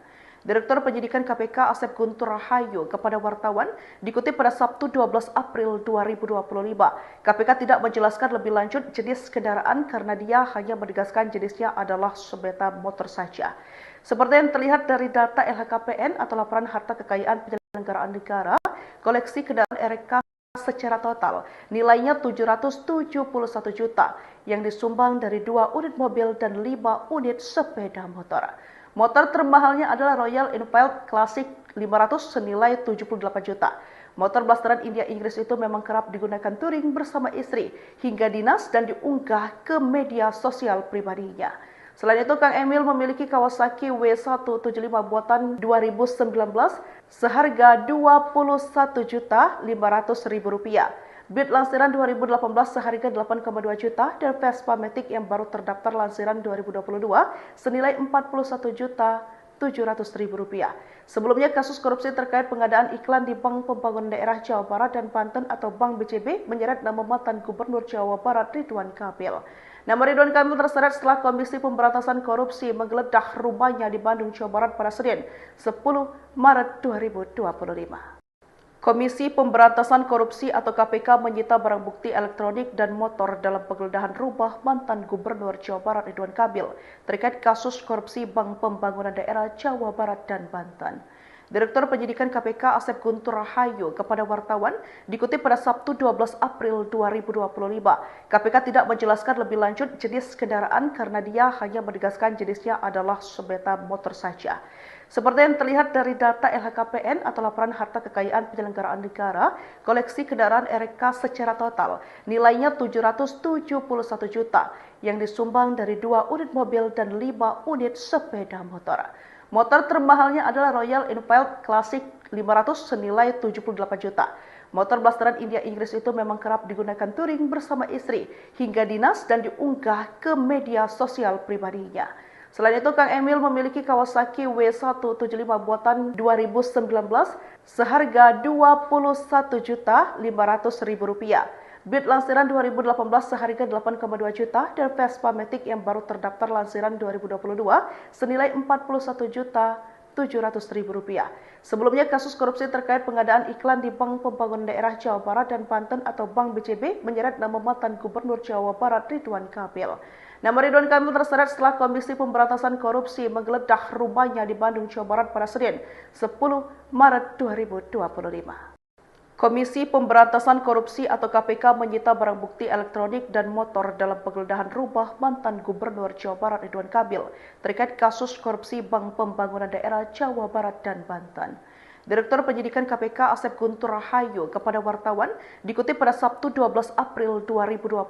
Direktur Penyidikan KPK Asep Guntur Rahayu kepada wartawan dikutip pada Sabtu 12 April 2025. KPK tidak menjelaskan lebih lanjut jenis kendaraan karena dia hanya menegaskan jenisnya adalah sepeda motor saja. Seperti yang terlihat dari data LHKPN atau Laporan Harta Kekayaan Penyelenggaraan Negara, koleksi kendaraan RK secara total nilainya 771 juta yang disumbang dari 2 unit mobil dan 5 unit sepeda motor. Motor termahalnya adalah Royal Enfield Classic 500 senilai 78 juta. Motor blasteran India Inggris itu memang kerap digunakan touring bersama istri hingga dinas dan diunggah ke media sosial pribadinya. Selain itu, Kang Emil memiliki Kawasaki W175 buatan 2019 seharga Rp21.500.000. Beat lansiran 2018 seharga 8,2 juta dan Vespa Matic yang baru terdaftar lansiran 2022 senilai Rp40.700.000. Sebelumnya, kasus korupsi terkait pengadaan iklan di Bank Pembangunan Daerah Jawa Barat dan Banten atau Bank BCB menyeret nama mantan Gubernur Jawa Barat Ridwan Kamil. Nama Ridwan Kamil terseret setelah Komisi Pemberantasan Korupsi menggeledah rumahnya di Bandung, Jawa Barat pada Senin, 10 Maret 2025. Komisi Pemberantasan Korupsi atau KPK menyita barang bukti elektronik dan motor dalam penggeledahan rumah mantan Gubernur Jawa Barat Ridwan Kamil terkait kasus korupsi Bank Pembangunan Daerah Jawa Barat dan Banten. Direktur Penyidikan KPK Asep Guntur Rahayu kepada wartawan dikutip pada Sabtu 12 April 2025. KPK tidak menjelaskan lebih lanjut jenis kendaraan karena dia hanya menegaskan jenisnya adalah sepeda motor saja. Seperti yang terlihat dari data LHKPN atau Laporan Harta Kekayaan Penyelenggaraan Negara, koleksi kendaraan RK secara total nilainya 771 juta yang disumbang dari 2 unit mobil dan 5 unit sepeda motor. Motor termahalnya adalah Royal Enfield Classic 500 senilai 78 juta. Motor blasteran India Inggris itu memang kerap digunakan touring bersama istri hingga dinas dan diunggah ke media sosial pribadinya. Selain itu, Kang Emil memiliki Kawasaki W175 buatan 2019 seharga Rp21.500.000. Beat lansiran 2018 seharga 8,2 juta dan Vespa Matic yang baru terdaftar lansiran 2022 senilai Rp40.700.000. Sebelumnya, kasus korupsi terkait pengadaan iklan di Bank Pembangunan Daerah Jawa Barat dan Banten atau Bank BCB menyeret nama mantan Gubernur Jawa Barat Ridwan Kamil. Nama Ridwan Kamil terseret setelah Komisi Pemberantasan Korupsi menggeledah rumahnya di Bandung, Jawa Barat pada Senin, 10 Maret 2025. Komisi Pemberantasan Korupsi atau KPK menyita barang bukti elektronik dan motor dalam penggeledahan rumah mantan Gubernur Jawa Barat Ridwan Kamil terkait kasus korupsi Bank Pembangunan Daerah Jawa Barat dan Banten. Direktur Penyidikan KPK Asep Guntur Rahayu kepada wartawan dikutip pada Sabtu 12 April 2025.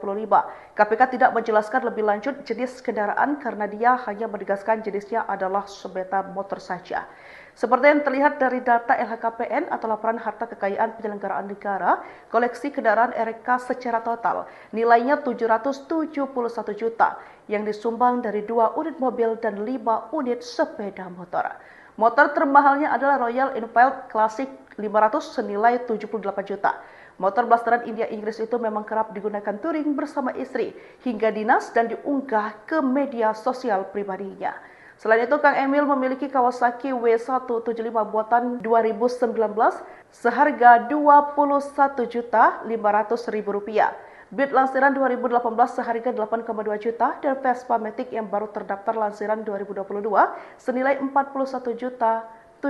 KPK tidak menjelaskan lebih lanjut jenis kendaraan karena dia hanya menegaskan jenisnya adalah sepeda motor saja. Seperti yang terlihat dari data LHKPN atau Laporan Harta Kekayaan Penyelenggaraan Negara, koleksi kendaraan RK secara total nilainya 771 juta yang disumbang dari 2 unit mobil dan 5 unit sepeda motor. Motor termahalnya adalah Royal Enfield Classic 500 senilai 78 juta. Motor blasteran India Inggris itu memang kerap digunakan touring bersama istri hingga dinas dan diunggah ke media sosial pribadinya. Selain itu, Kang Emil memiliki Kawasaki W175 buatan 2019 seharga Rp21.500.000. Beat lansiran 2018 seharga 8,2 juta dan Vespa Matic yang baru terdaftar lansiran 2022 senilai Rp41.700.000.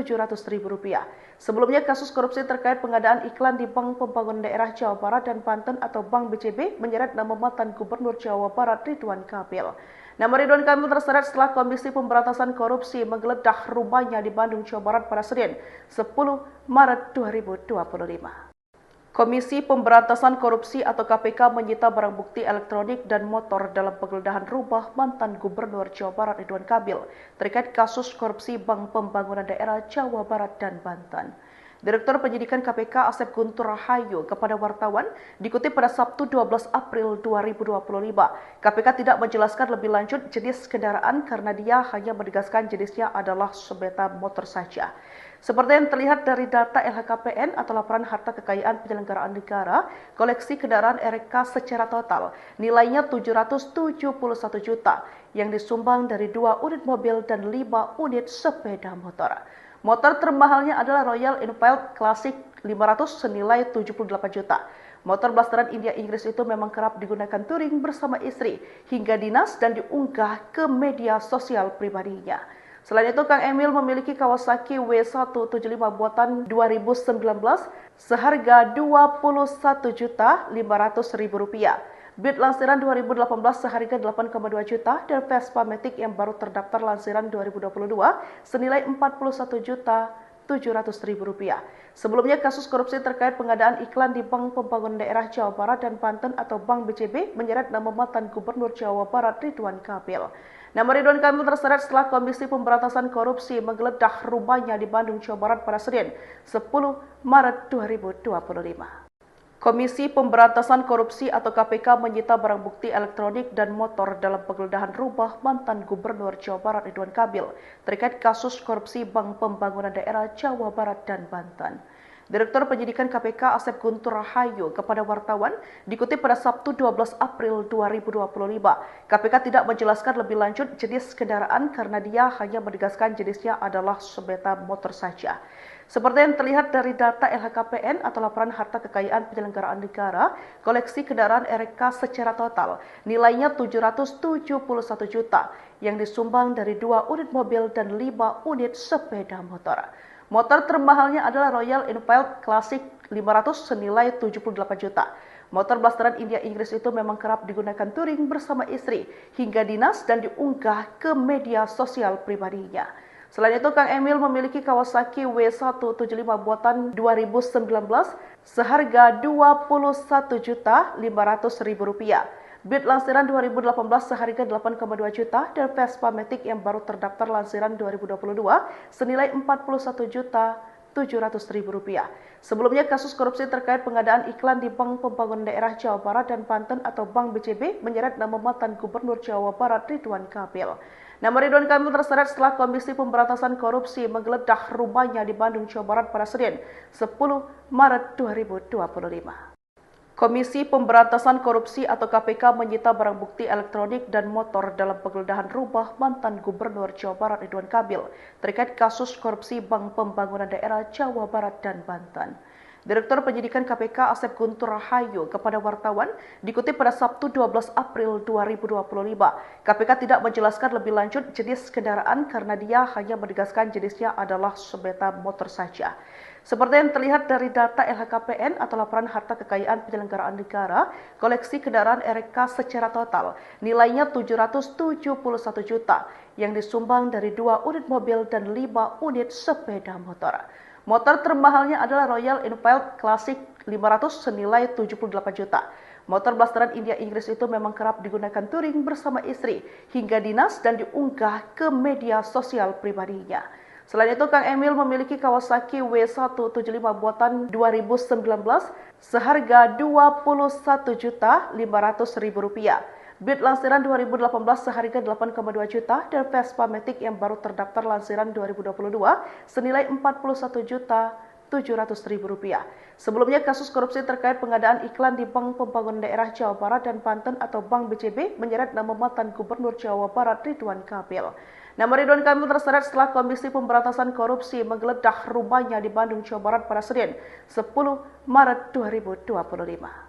Sebelumnya, kasus korupsi terkait pengadaan iklan di Bank Pembangunan Daerah Jawa Barat dan Banten atau Bank BCB menyeret nama mantan Gubernur Jawa Barat Ridwan Kamil. Nama Ridwan Kamil terseret setelah Komisi Pemberantasan Korupsi menggeledah rumahnya di Bandung, Jawa Barat pada Senin, 10 Maret 2025. Komisi Pemberantasan Korupsi atau KPK menyita barang bukti elektronik dan motor dalam penggeledahan rumah mantan Gubernur Jawa Barat Ridwan Kamil terkait kasus korupsi Bank Pembangunan Daerah Jawa Barat dan Banten. Direktur Penyidikan KPK Asep Guntur Rahayu kepada wartawan dikutip pada Sabtu 12 April 2025. KPK tidak menjelaskan lebih lanjut jenis kendaraan karena dia hanya menegaskan jenisnya adalah sepeda motor saja. Seperti yang terlihat dari data LHKPN atau Laporan Harta Kekayaan Penyelenggaraan Negara, koleksi kendaraan RK secara total nilainya 771 juta yang disumbang dari 2 unit mobil dan 5 unit sepeda motor. Motor termahalnya adalah Royal Enfield Classic 500 senilai 78 juta. Motor blasteran India Inggris itu memang kerap digunakan touring bersama istri hingga dinas dan diunggah ke media sosial pribadinya. Selain itu, Kang Emil memiliki Kawasaki W175 buatan 2019 seharga Rp21.500.000. Beat lansiran 2018 seharga 8,2 juta dan Vespa Matic yang baru terdaftar lansiran 2022 senilai Rp41.700.000. Sebelumnya, kasus korupsi terkait pengadaan iklan di Bank Pembangunan Daerah Jawa Barat dan Banten atau Bank BCB menyeret nama mantan Gubernur Jawa Barat Ridwan Kamil. Nama Ridwan Kamil terseret setelah Komisi Pemberantasan Korupsi menggeledah rumahnya di Bandung, Jawa Barat pada Senin, 10 Maret 2025. Komisi Pemberantasan Korupsi atau KPK menyita barang bukti elektronik dan motor dalam penggeledahan rumah mantan Gubernur Jawa Barat Ridwan Kamil terkait kasus korupsi Bank Pembangunan Daerah Jawa Barat dan Banten. Direktur Penyidikan KPK Asep Guntur Rahayu kepada wartawan dikutip pada Sabtu 12 April 2025. KPK tidak menjelaskan lebih lanjut jenis kendaraan karena dia hanya menegaskan jenisnya adalah sepeda motor saja. Seperti yang terlihat dari data LHKPN atau Laporan Harta Kekayaan Penyelenggaraan Negara, koleksi kendaraan RK secara total nilainya 771 juta yang disumbang dari 2 unit mobil dan 5 unit sepeda motor. Motor termahalnya adalah Royal Enfield Classic 500 senilai 78 juta. Motor blasteran India Inggris itu memang kerap digunakan touring bersama istri hingga dinas dan diunggah ke media sosial pribadinya. Selain itu, Kang Emil memiliki Kawasaki W175 buatan 2019 seharga Rp21.500.000. Beat lansiran 2018 seharga 8,2 juta dan Vespa Matic yang baru terdaftar lansiran 2022 senilai Rp41.700.000. Sebelumnya, kasus korupsi terkait pengadaan iklan di Bank Pembangunan Daerah Jawa Barat dan Banten atau Bank BCB menyeret nama mantan Gubernur Jawa Barat Ridwan Kamil. Nama Ridwan Kamil terseret setelah Komisi Pemberantasan Korupsi menggeledah rumahnya di Bandung, Jawa Barat pada Senin, 10 Maret 2025. Komisi Pemberantasan Korupsi atau KPK menyita barang bukti elektronik dan motor dalam penggeledahan rumah mantan Gubernur Jawa Barat Ridwan Kamil terkait kasus korupsi Bank Pembangunan Daerah Jawa Barat dan Banten. Direktur Penyidikan KPK Asep Guntur Rahayu kepada wartawan dikutip pada Sabtu 12 April 2025. KPK tidak menjelaskan lebih lanjut jenis kendaraan karena dia hanya menegaskan jenisnya adalah sepeda motor saja. Seperti yang terlihat dari data LHKPN atau Laporan Harta Kekayaan Penyelenggaraan Negara, koleksi kendaraan RK secara total nilainya 771 juta yang disumbang dari 2 unit mobil dan 5 unit sepeda motor. Motor termahalnya adalah Royal Enfield Classic 500 senilai 78 juta. Motor blasteran India Inggris itu memang kerap digunakan touring bersama istri hingga dinas dan diunggah ke media sosial pribadinya. Selain itu, Kang Emil memiliki Kawasaki W175 buatan 2019 seharga Rp21.500.000. Beat lansiran 2018 seharga 8,2 juta dan Vespa Matic yang baru terdaftar lansiran 2022 senilai Rp41.700.000. Sebelumnya, kasus korupsi terkait pengadaan iklan di Bank Pembangunan Daerah Jawa Barat dan Banten atau Bank BCB menyeret nama mantan Gubernur Jawa Barat Ridwan Kamil. Nama Ridwan Kamil terseret setelah Komisi Pemberantasan Korupsi menggeledah rumahnya di Bandung, Jawa Barat pada Senin, 10 Maret 2025.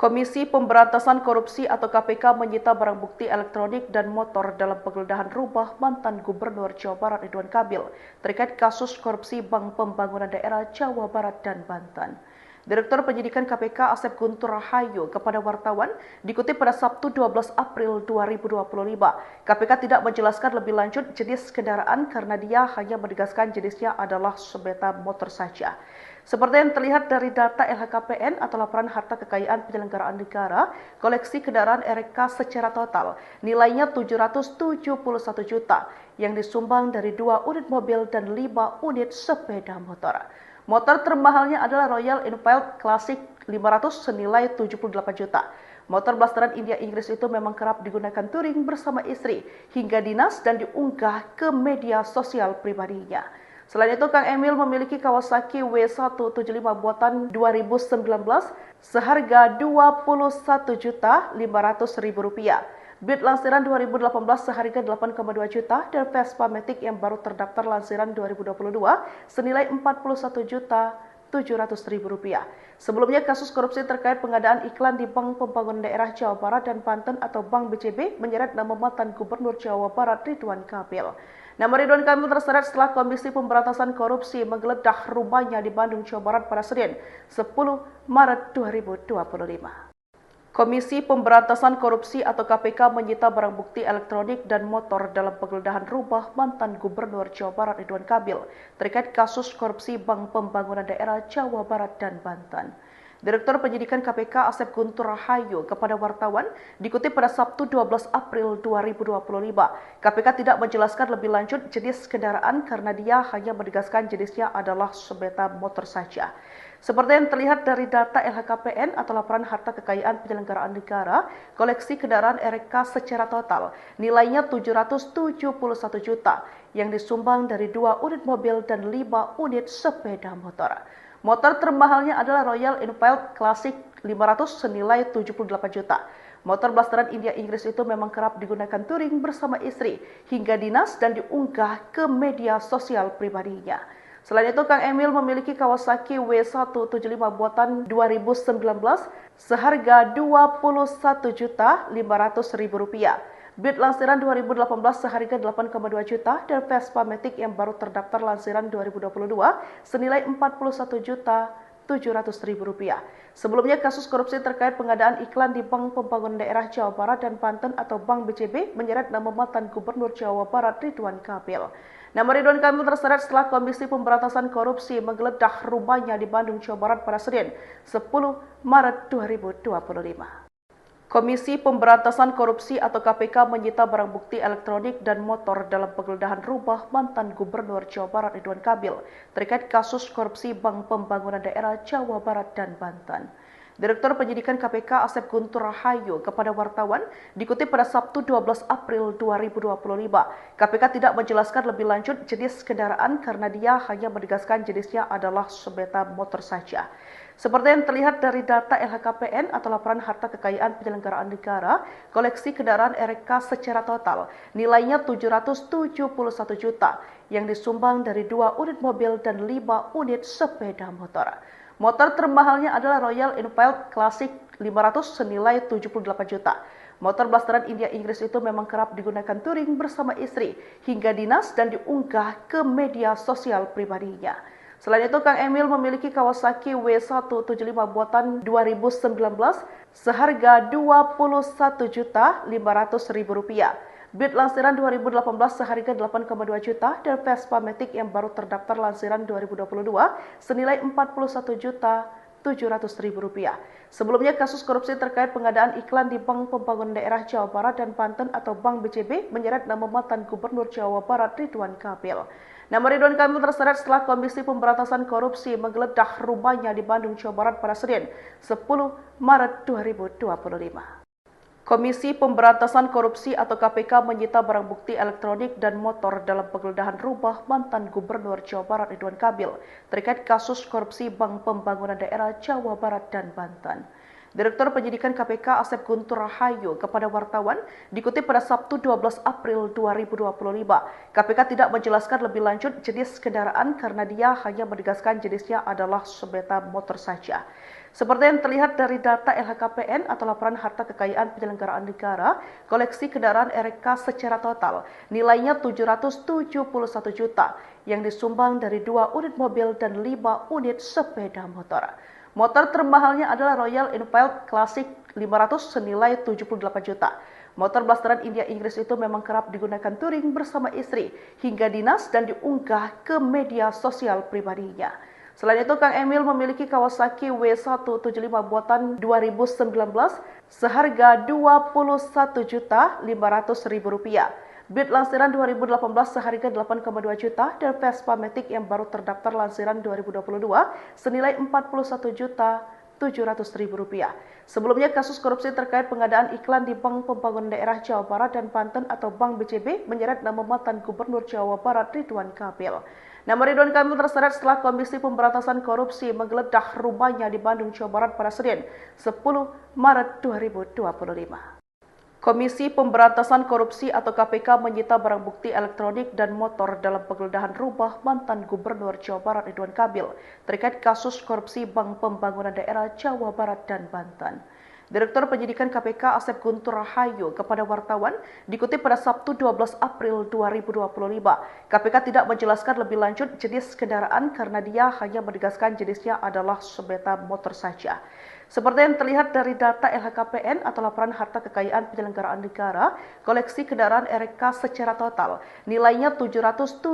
Komisi Pemberantasan Korupsi atau KPK menyita barang bukti elektronik dan motor dalam penggeledahan rumah mantan Gubernur Jawa Barat Ridwan Kamil terkait kasus korupsi Bank Pembangunan Daerah Jawa Barat dan Banten. Direktur Penyidikan KPK Asep Guntur Rahayu kepada wartawan dikutip pada Sabtu 12 April 2025. KPK tidak menjelaskan lebih lanjut jenis kendaraan karena dia hanya menegaskan jenisnya adalah sepeda motor saja. Seperti yang terlihat dari data LHKPN atau Laporan Harta Kekayaan Penyelenggaraan Negara, koleksi kendaraan RK secara total nilainya 771 juta yang disumbang dari 2 unit mobil dan 5 unit sepeda motor. Motor termahalnya adalah Royal Enfield Classic 500 senilai 78 juta. Motor blasteran India Inggris itu memang kerap digunakan touring bersama istri hingga dinas dan diunggah ke media sosial pribadinya. Selain itu, Kang Emil memiliki Kawasaki W175 buatan 2019 seharga Rp21.500.000. Beat lansiran 2018 seharga 8,2 juta dan Vespa Matic yang baru terdaftar lansiran 2022 senilai Rp41.700.000. Sebelumnya, kasus korupsi terkait pengadaan iklan di Bank Pembangunan Daerah Jawa Barat dan Banten atau Bank BCB menyeret nama mantan Gubernur Jawa Barat Ridwan Kamil. Nama Ridwan Kamil terseret setelah Komisi Pemberantasan Korupsi menggeledah rumahnya di Bandung, Jawa Barat pada Senin, 10 Maret 2025. Komisi Pemberantasan Korupsi atau KPK menyita barang bukti elektronik dan motor dalam penggeledahan rumah mantan Gubernur Jawa Barat Ridwan Kamil terkait kasus korupsi Bank Pembangunan Daerah Jawa Barat dan Banten. Direktur Penyidikan KPK Asep Guntur Rahayu kepada wartawan dikutip pada Sabtu 12 April 2025. KPK tidak menjelaskan lebih lanjut jenis kendaraan karena dia hanya menegaskan jenisnya adalah sepeda motor saja. Seperti yang terlihat dari data LHKPN atau Laporan Harta Kekayaan Penyelenggaraan Negara, koleksi kendaraan RK secara total nilainya 771 juta yang disumbang dari 2 unit mobil dan 5 unit sepeda motor. Motor termahalnya adalah Royal Enfield Classic 500 senilai 78 juta. Motor blasteran India Inggris itu memang kerap digunakan touring bersama istri hingga dinas dan diunggah ke media sosial pribadinya. Selain itu, Kang Emil memiliki Kawasaki W175 buatan 2019 seharga Rp21.500.000. Beat lansiran 2018 seharga 8,2 juta dan Vespa Matic yang baru terdaftar lansiran 2022 senilai Rp41.700.000. Sebelumnya, kasus korupsi terkait pengadaan iklan di Bank Pembangunan Daerah Jawa Barat dan Banten atau Bank BCB menyeret nama mantan Gubernur Jawa Barat Ridwan Kamil. Nama Ridwan Kamil terseret setelah Komisi Pemberantasan Korupsi menggeledah rumahnya di Bandung, Jawa Barat pada Senin, 10 Maret 2025. Komisi Pemberantasan Korupsi atau KPK menyita barang bukti elektronik dan motor dalam penggeledahan rumah mantan Gubernur Jawa Barat Ridwan Kamil terkait kasus korupsi Bank Pembangunan Daerah Jawa Barat dan Banten. Direktur Penyidikan KPK Asep Guntur Rahayu kepada wartawan dikutip pada Sabtu 12 April 2025. KPK tidak menjelaskan lebih lanjut jenis kendaraan karena dia hanya menegaskan jenisnya adalah sepeda motor saja. Seperti yang terlihat dari data LHKPN atau Laporan Harta Kekayaan Penyelenggaraan Negara, koleksi kendaraan RK secara total nilainya 771 juta yang disumbang dari 2 unit mobil dan 5 unit sepeda motor. Motor termahalnya adalah Royal Enfield Classic 500 senilai 78 juta. Motor blasteran India Inggris itu memang kerap digunakan touring bersama istri hingga dinas dan diunggah ke media sosial pribadinya. Selain itu, Kang Emil memiliki Kawasaki W175 buatan 2019 seharga Rp21.500.000. Beat lansiran 2018 seharga 8,2 juta dan Vespa Matic yang baru terdaftar lansiran 2022 senilai Rp41.700.000. Sebelumnya kasus korupsi terkait pengadaan iklan di Bank Pembangunan Daerah Jawa Barat dan Banten atau Bank BCB menyeret nama mantan Gubernur Jawa Barat Ridwan Kamil. Nama Ridwan Kamil terseret setelah Komisi Pemberantasan Korupsi menggeledah rumahnya di Bandung, Jawa Barat pada Senin 10 Maret 2025. Komisi Pemberantasan Korupsi atau KPK menyita barang bukti elektronik dan motor dalam penggeledahan rumah mantan Gubernur Jawa Barat Ridwan Kamil terkait kasus korupsi Bank Pembangunan Daerah Jawa Barat dan Banten. Direktur Penyidikan KPK Asep Guntur Rahayu kepada wartawan dikutip pada Sabtu 12 April 2025. KPK tidak menjelaskan lebih lanjut jenis kendaraan karena dia hanya menegaskan jenisnya adalah sepeda motor saja. Seperti yang terlihat dari data LHKPN atau Laporan Harta Kekayaan Penyelenggaraan Negara, koleksi kendaraan RK secara total nilainya 771 juta yang disumbang dari 2 unit mobil dan 5 unit sepeda motor. Motor termahalnya adalah Royal Enfield Classic 500 senilai 78 juta. Motor blasteran India Inggris itu memang kerap digunakan touring bersama istri hingga dinas dan diunggah ke media sosial pribadinya. Selain itu, Kang Emil memiliki Kawasaki W175 buatan 2019 seharga Rp21.500.000. Beat lansiran 2018 seharga 8,2 juta dan Vespa Matic yang baru terdaftar lansiran 2022 senilai Rp41.700.000. Sebelumnya kasus korupsi terkait pengadaan iklan di Bank Pembangunan Daerah Jawa Barat dan Banten atau Bank BCB menyeret nama mantan Gubernur Jawa Barat Ridwan Kamil. Nama Ridwan Kamil terseret setelah Komisi Pemberantasan Korupsi menggeledah rumahnya di Bandung, Jawa Barat pada Senin 10 Maret 2025. Komisi Pemberantasan Korupsi atau KPK menyita barang bukti elektronik dan motor dalam penggeledahan rumah mantan Gubernur Jawa Barat Ridwan Kamil terkait kasus korupsi Bank Pembangunan Daerah Jawa Barat dan Banten. Direktur Penyidikan KPK Asep Guntur Rahayu kepada wartawan dikutip pada Sabtu 12 April 2025. KPK tidak menjelaskan lebih lanjut jenis kendaraan karena dia hanya menegaskan jenisnya adalah sepeda motor saja. Seperti yang terlihat dari data LHKPN atau Laporan Harta Kekayaan Penyelenggaraan Negara, koleksi kendaraan RK secara total nilainya 771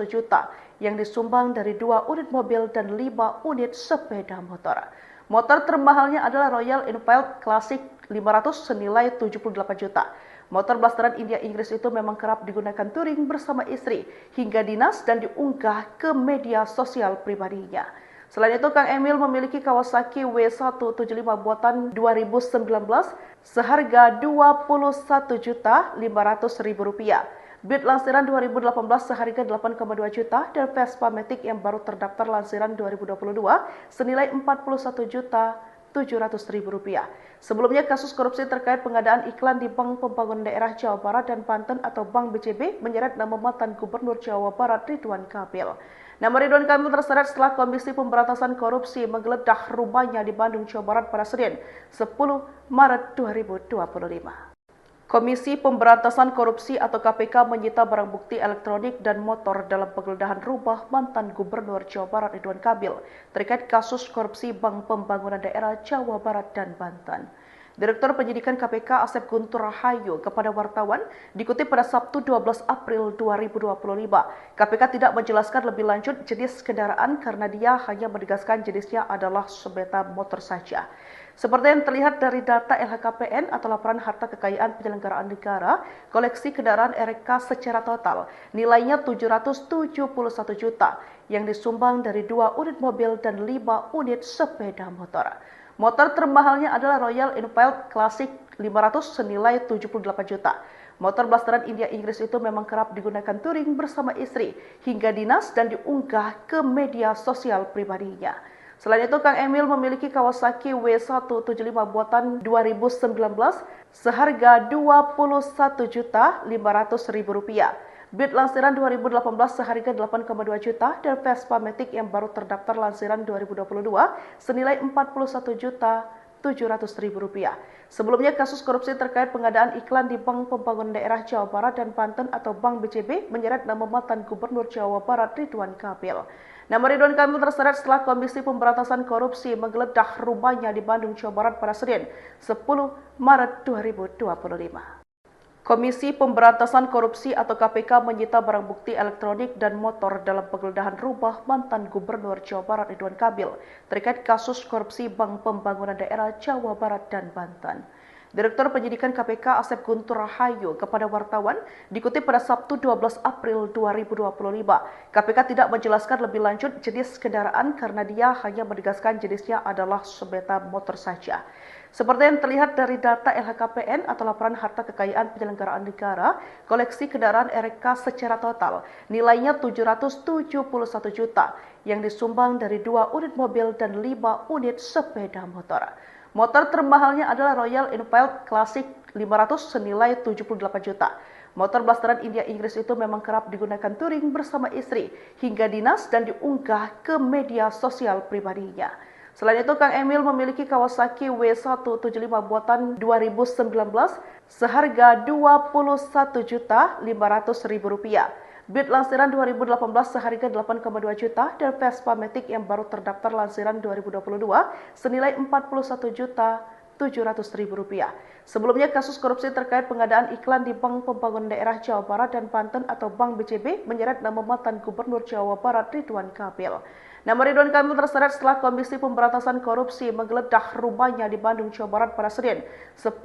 juta yang disumbang dari 2 unit mobil dan 5 unit sepeda motor. Motor termahalnya adalah Royal Enfield Classic 500 senilai 78 juta. Motor blasteran India Inggris itu memang kerap digunakan touring bersama istri hingga dinas dan diunggah ke media sosial pribadinya. Selain itu, Kang Emil memiliki Kawasaki W175 buatan 2019 seharga Rp21.500.000. Beat lansiran 2018 seharga 8,2 juta dan Vespa Matic yang baru terdaftar lansiran 2022 senilai Rp41.700.000. Sebelumnya kasus korupsi terkait pengadaan iklan di Bank Pembangunan Daerah Jawa Barat dan Banten atau Bank BCB menyeret nama mantan Gubernur Jawa Barat Ridwan Kamil. Nama Ridwan Kamil terseret setelah Komisi Pemberantasan Korupsi menggeledah rumahnya di Bandung, Jawa Barat pada Senin 10 Maret 2025. Komisi Pemberantasan Korupsi atau KPK menyita barang bukti elektronik dan motor dalam penggeledahan rumah mantan Gubernur Jawa Barat Ridwan Kamil terkait kasus korupsi Bank Pembangunan Daerah Jawa Barat dan Banten. Direktur Penyidikan KPK Asep Guntur Rahayu kepada wartawan dikutip pada Sabtu 12 April 2025. KPK tidak menjelaskan lebih lanjut jenis kendaraan karena dia hanya menegaskan jenisnya adalah sepeda motor saja. Seperti yang terlihat dari data LHKPN atau Laporan Harta Kekayaan Penyelenggaraan Negara, koleksi kendaraan RK secara total nilainya 771 juta yang disumbang dari 2 unit mobil dan 5 unit sepeda motor. Motor termahalnya adalah Royal Enfield Classic 500 senilai 78 juta. Motor blasteran India Inggris itu memang kerap digunakan touring bersama istri hingga dinas dan diunggah ke media sosial pribadinya. Selain itu, Kang Emil memiliki Kawasaki W175 buatan 2019 seharga Rp21.500.000. Beat lansiran 2018 seharga 8,2 juta dan Vespa Matic yang baru terdaftar lansiran 2022 senilai Rp41.700.000. Sebelumnya kasus korupsi terkait pengadaan iklan di Bank Pembangunan Daerah Jawa Barat dan Banten atau Bank BCB menyeret nama mantan Gubernur Jawa Barat Ridwan Kamil. Nama Ridwan Kamil terseret setelah Komisi Pemberantasan Korupsi menggeledah rumahnya di Bandung, Jawa Barat pada Senin 10 Maret 2025. Komisi Pemberantasan Korupsi atau KPK menyita barang bukti elektronik dan motor dalam penggeledahan rumah mantan Gubernur Jawa Barat Ridwan Kamil terkait kasus korupsi Bank Pembangunan Daerah Jawa Barat dan Banten. Direktur Penyidikan KPK Asep Guntur Rahayu kepada wartawan dikutip pada Sabtu 12 April 2025. KPK tidak menjelaskan lebih lanjut jenis kendaraan karena dia hanya menegaskan jenisnya adalah sepeda motor saja. Seperti yang terlihat dari data LHKPN atau Laporan Harta Kekayaan Penyelenggaraan Negara, koleksi kendaraan RK secara total nilainya 771 juta yang disumbang dari 2 unit mobil dan 5 unit sepeda motor. Motor termahalnya adalah Royal Enfield Classic 500 senilai 78 juta. Motor blasteran India Inggris itu memang kerap digunakan touring bersama istri hingga dinas dan diunggah ke media sosial pribadinya. Selain itu, Kang Emil memiliki Kawasaki W175 buatan 2019 seharga Rp21.500.000. Beat lansiran 2018 seharga 8,2 juta dan Vespa Matic yang baru terdaftar lansiran 2022 senilai Rp41.700.000. Sebelumnya, kasus korupsi terkait pengadaan iklan di Bank Pembangunan Daerah Jawa Barat dan Banten atau Bank BCB menyeret nama mantan Gubernur Jawa Barat Ridwan Kamil. Nama Ridwan Kamil terseret setelah Komisi Pemberantasan Korupsi menggeledah rumahnya di Bandung, Jawa Barat pada Senin, 10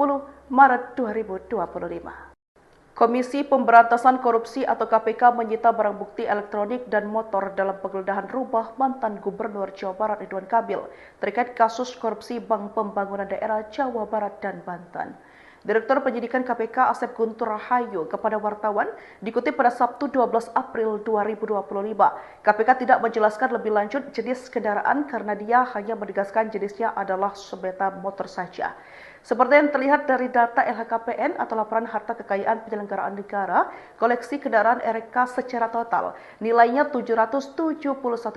Maret 2025. Komisi Pemberantasan Korupsi atau KPK menyita barang bukti elektronik dan motor dalam penggeledahan rumah mantan Gubernur Jawa Barat Ridwan Kamil terkait kasus korupsi Bank Pembangunan Daerah Jawa Barat dan Banten. Direktur Penyidikan KPK Asep Guntur Rahayu kepada wartawan dikutip pada Sabtu 12 April 2025. KPK tidak menjelaskan lebih lanjut jenis kendaraan karena dia hanya menegaskan jenisnya adalah sepeda motor saja. Seperti yang terlihat dari data LHKPN atau Laporan Harta Kekayaan Penyelenggaraan Negara, koleksi kendaraan RK secara total nilainya 771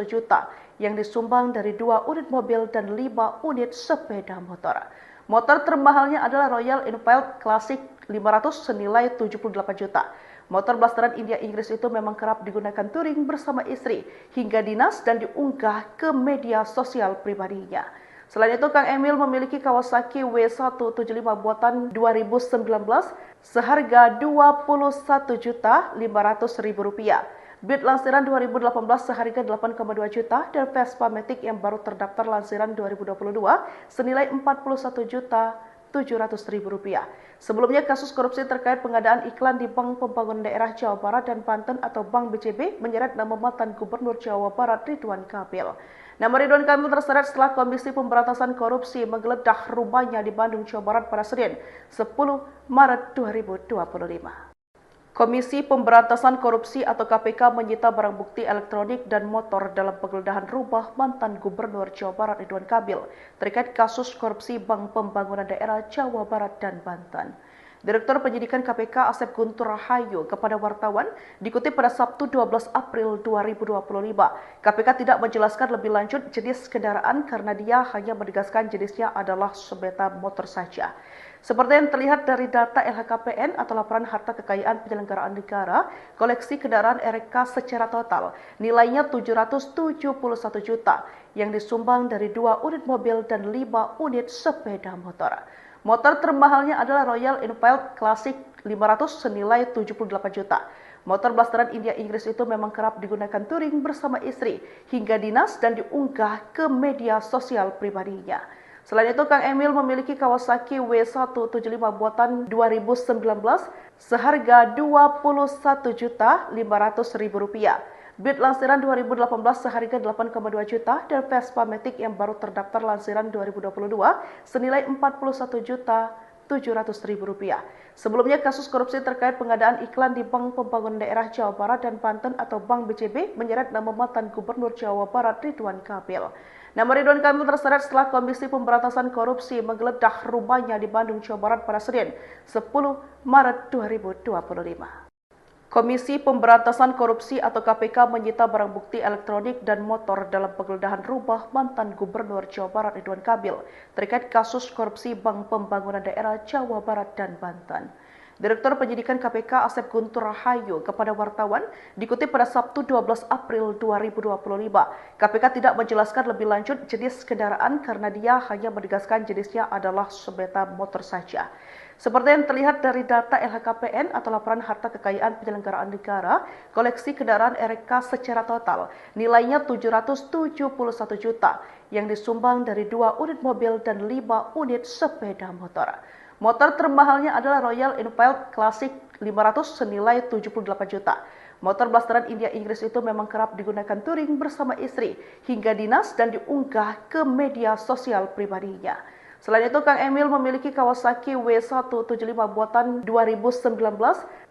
juta yang disumbang dari 2 unit mobil dan 5 unit sepeda motor. Motor termahalnya adalah Royal Enfield Classic 500 senilai 78 juta. Motor blasteran India Inggris itu memang kerap digunakan touring bersama istri hingga dinas dan diunggah ke media sosial pribadinya. Selain itu, Kang Emil memiliki Kawasaki W175 buatan 2019 seharga Rp21.500.000. Beat lansiran 2018 seharga 8,2 juta dan Vespa Matic yang baru terdaftar lansiran 2022 senilai Rp41.700.000. Sebelumnya, kasus korupsi terkait pengadaan iklan di Bank Pembangunan Daerah Jawa Barat dan Banten atau Bank BCB menyeret nama mantan Gubernur Jawa Barat Ridwan Kamil. Nama Ridwan Kamil terseret setelah Komisi Pemberantasan Korupsi menggeledah rumahnya di Bandung, Jawa Barat pada Senin, 10 Maret 2025. Komisi Pemberantasan Korupsi atau KPK menyita barang bukti elektronik dan motor dalam penggeledahan rumah mantan Gubernur Jawa Barat Ridwan Kamil terkait kasus korupsi Bank Pembangunan Daerah Jawa Barat dan Banten. Direktur Penyidikan KPK Asep Guntur Rahayu kepada wartawan dikutip pada Sabtu 12 April 2025. KPK tidak menjelaskan lebih lanjut jenis kendaraan karena dia hanya menegaskan jenisnya adalah sepeda motor saja. Seperti yang terlihat dari data LHKPN atau Laporan Harta Kekayaan Penyelenggaraan Negara, koleksi kendaraan RK secara total nilainya 771 juta yang disumbang dari 2 unit mobil dan 5 unit sepeda motor. Motor termahalnya adalah Royal Enfield Classic 500 senilai 78 juta. Motor blasteran India Inggris itu memang kerap digunakan touring bersama istri hingga dinas dan diunggah ke media sosial pribadinya. Selain itu, Kang Emil memiliki Kawasaki W175 buatan 2019 seharga Rp21.500.000. Beat lansiran 2018 seharga 8,2 juta dan Vespa Matic yang baru terdaftar lansiran 2022 senilai Rp41.700.000. Sebelumnya, kasus korupsi terkait pengadaan iklan di Bank Pembangunan Daerah Jawa Barat dan Banten atau Bank BCB menyeret nama mantan Gubernur Jawa Barat Ridwan Kamil. Nama Ridwan Kamil terseret setelah Komisi Pemberantasan Korupsi menggeledah rumahnya di Bandung, Jawa Barat pada Senin, 10 Maret 2025. Komisi Pemberantasan Korupsi atau KPK menyita barang bukti elektronik dan motor dalam penggeledahan rumah mantan Gubernur Jawa Barat Ridwan Kamil terkait kasus korupsi Bank Pembangunan Daerah Jawa Barat dan Banten. Direktur Penyidikan KPK Asep Guntur Rahayu kepada wartawan dikutip pada Sabtu 12 April 2025. KPK tidak menjelaskan lebih lanjut jenis kendaraan karena dia hanya menegaskan jenisnya adalah sepeda motor saja. Seperti yang terlihat dari data LHKPN atau Laporan Harta Kekayaan Penyelenggaraan Negara, koleksi kendaraan RK secara total nilainya 771 juta yang disumbang dari 2 unit mobil dan 5 unit sepeda motor. Motor termahalnya adalah Royal Enfield Classic 500 senilai 78 juta. Motor blasteran India Inggris itu memang kerap digunakan touring bersama istri hingga dinas dan diunggah ke media sosial pribadinya. Selain itu, Kang Emil memiliki Kawasaki W175 buatan 2019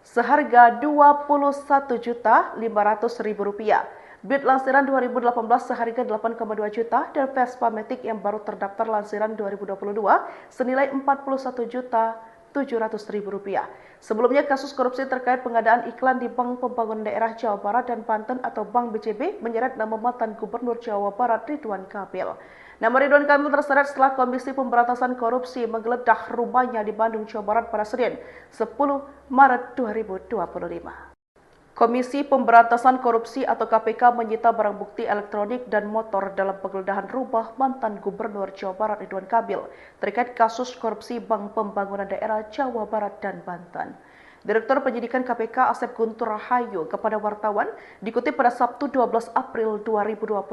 seharga Rp21.500.000. Beat lansiran 2018 seharga 8,2 juta dan Vespa Matic yang baru terdaftar lansiran 2022 senilai Rp41.700.000. Sebelumnya, kasus korupsi terkait pengadaan iklan di Bank Pembangunan Daerah Jawa Barat dan Banten atau Bank BCB menyeret nama mantan Gubernur Jawa Barat Ridwan Kamil. Nama Ridwan Kamil terseret setelah Komisi Pemberantasan Korupsi menggeledah rumahnya di Bandung, Jawa Barat pada Senin, 10 Maret 2025. Komisi Pemberantasan Korupsi atau KPK menyita barang bukti elektronik dan motor dalam penggeledahan rumah mantan Gubernur Jawa Barat Ridwan Kamil terkait kasus korupsi Bank Pembangunan Daerah Jawa Barat dan Banten. Direktur Penyidikan KPK Asep Guntur Rahayu kepada wartawan dikutip pada Sabtu 12 April 2025.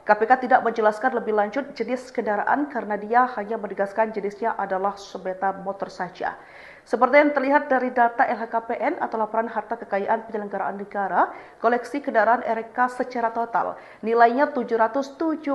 KPK tidak menjelaskan lebih lanjut jenis kendaraan karena dia hanya menegaskan jenisnya adalah sepeda motor saja. Seperti yang terlihat dari data LHKPN atau Laporan Harta Kekayaan Penyelenggaraan Negara, koleksi kendaraan RK secara total nilainya 771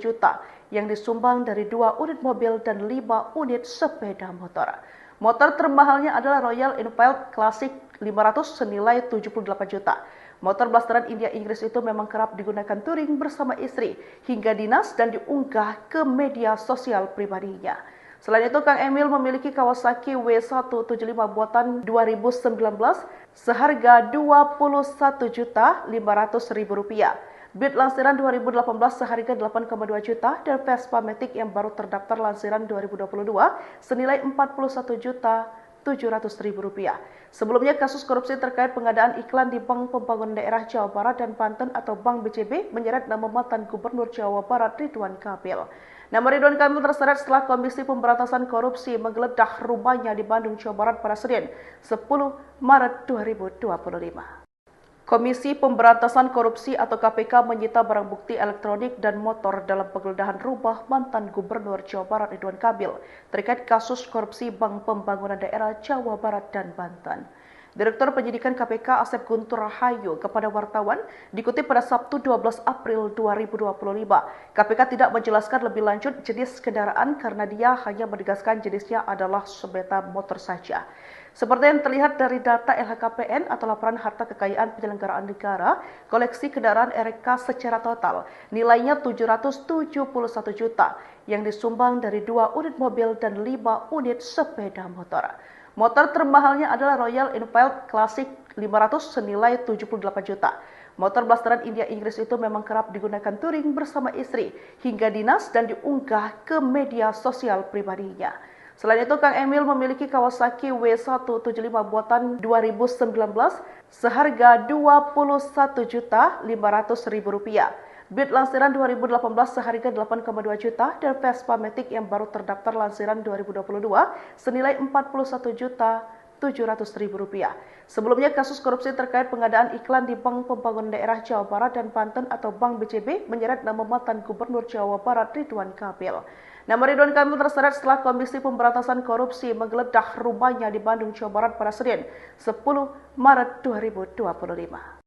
juta yang disumbang dari 2 unit mobil dan 5 unit sepeda motor. Motor termahalnya adalah Royal Enfield Classic 500 senilai 78 juta. Motor blasteran India Inggris itu memang kerap digunakan touring bersama istri hingga dinas dan diunggah ke media sosial pribadinya. Selain itu, Kang Emil memiliki Kawasaki W175 buatan 2019 seharga Rp21.500.000. Beat lansiran 2018 seharga 8,2 juta dan Vespa Matic yang baru terdaftar lansiran 2022 senilai Rp41.700.000. Sebelumnya, kasus korupsi terkait pengadaan iklan di Bank Pembangunan Daerah Jawa Barat dan Banten atau Bank BCB menyeret nama mantan Gubernur Jawa Barat Ridwan Kamil. Nama Ridwan Kamil terseret setelah Komisi Pemberantasan Korupsi menggeledah rumahnya di Bandung, Jawa Barat pada Senin, 10 Maret 2025. Komisi Pemberantasan Korupsi atau KPK menyita barang bukti elektronik dan motor dalam penggeledahan rumah mantan Gubernur Jawa Barat Ridwan Kamil terkait kasus korupsi Bank Pembangunan Daerah Jawa Barat dan Banten. Direktur Penyidikan KPK Asep Guntur Rahayu kepada wartawan dikutip pada Sabtu 12 April 2025. KPK tidak menjelaskan lebih lanjut jenis kendaraan karena dia hanya menegaskan jenisnya adalah sepeda motor saja. Seperti yang terlihat dari data LHKPN atau Laporan Harta Kekayaan Penyelenggaraan Negara, koleksi kendaraan RK secara total nilainya 771 juta yang disumbang dari 2 unit mobil dan 5 unit sepeda motor. Motor termahalnya adalah Royal Enfield Classic 500 senilai 78 juta. Motor blasteran India Inggris itu memang kerap digunakan touring bersama istri hingga dinas dan diunggah ke media sosial pribadinya. Selain itu, Kang Emil memiliki Kawasaki W175 buatan 2019 seharga Rp21.500.000. Beat lansiran 2018 seharga 8,2 juta dan Vespa Matic yang baru terdaftar lansiran 2022 senilai Rp41.700.000. Sebelumnya, kasus korupsi terkait pengadaan iklan di Bank Pembangunan Daerah Jawa Barat dan Banten atau Bank BCB menyeret nama mantan Gubernur Jawa Barat Ridwan Kamil. Nama Ridwan Kamil terseret setelah Komisi Pemberantasan Korupsi menggeledah rumahnya di Bandung, Jawa Barat pada Senin, 10 Maret 2025.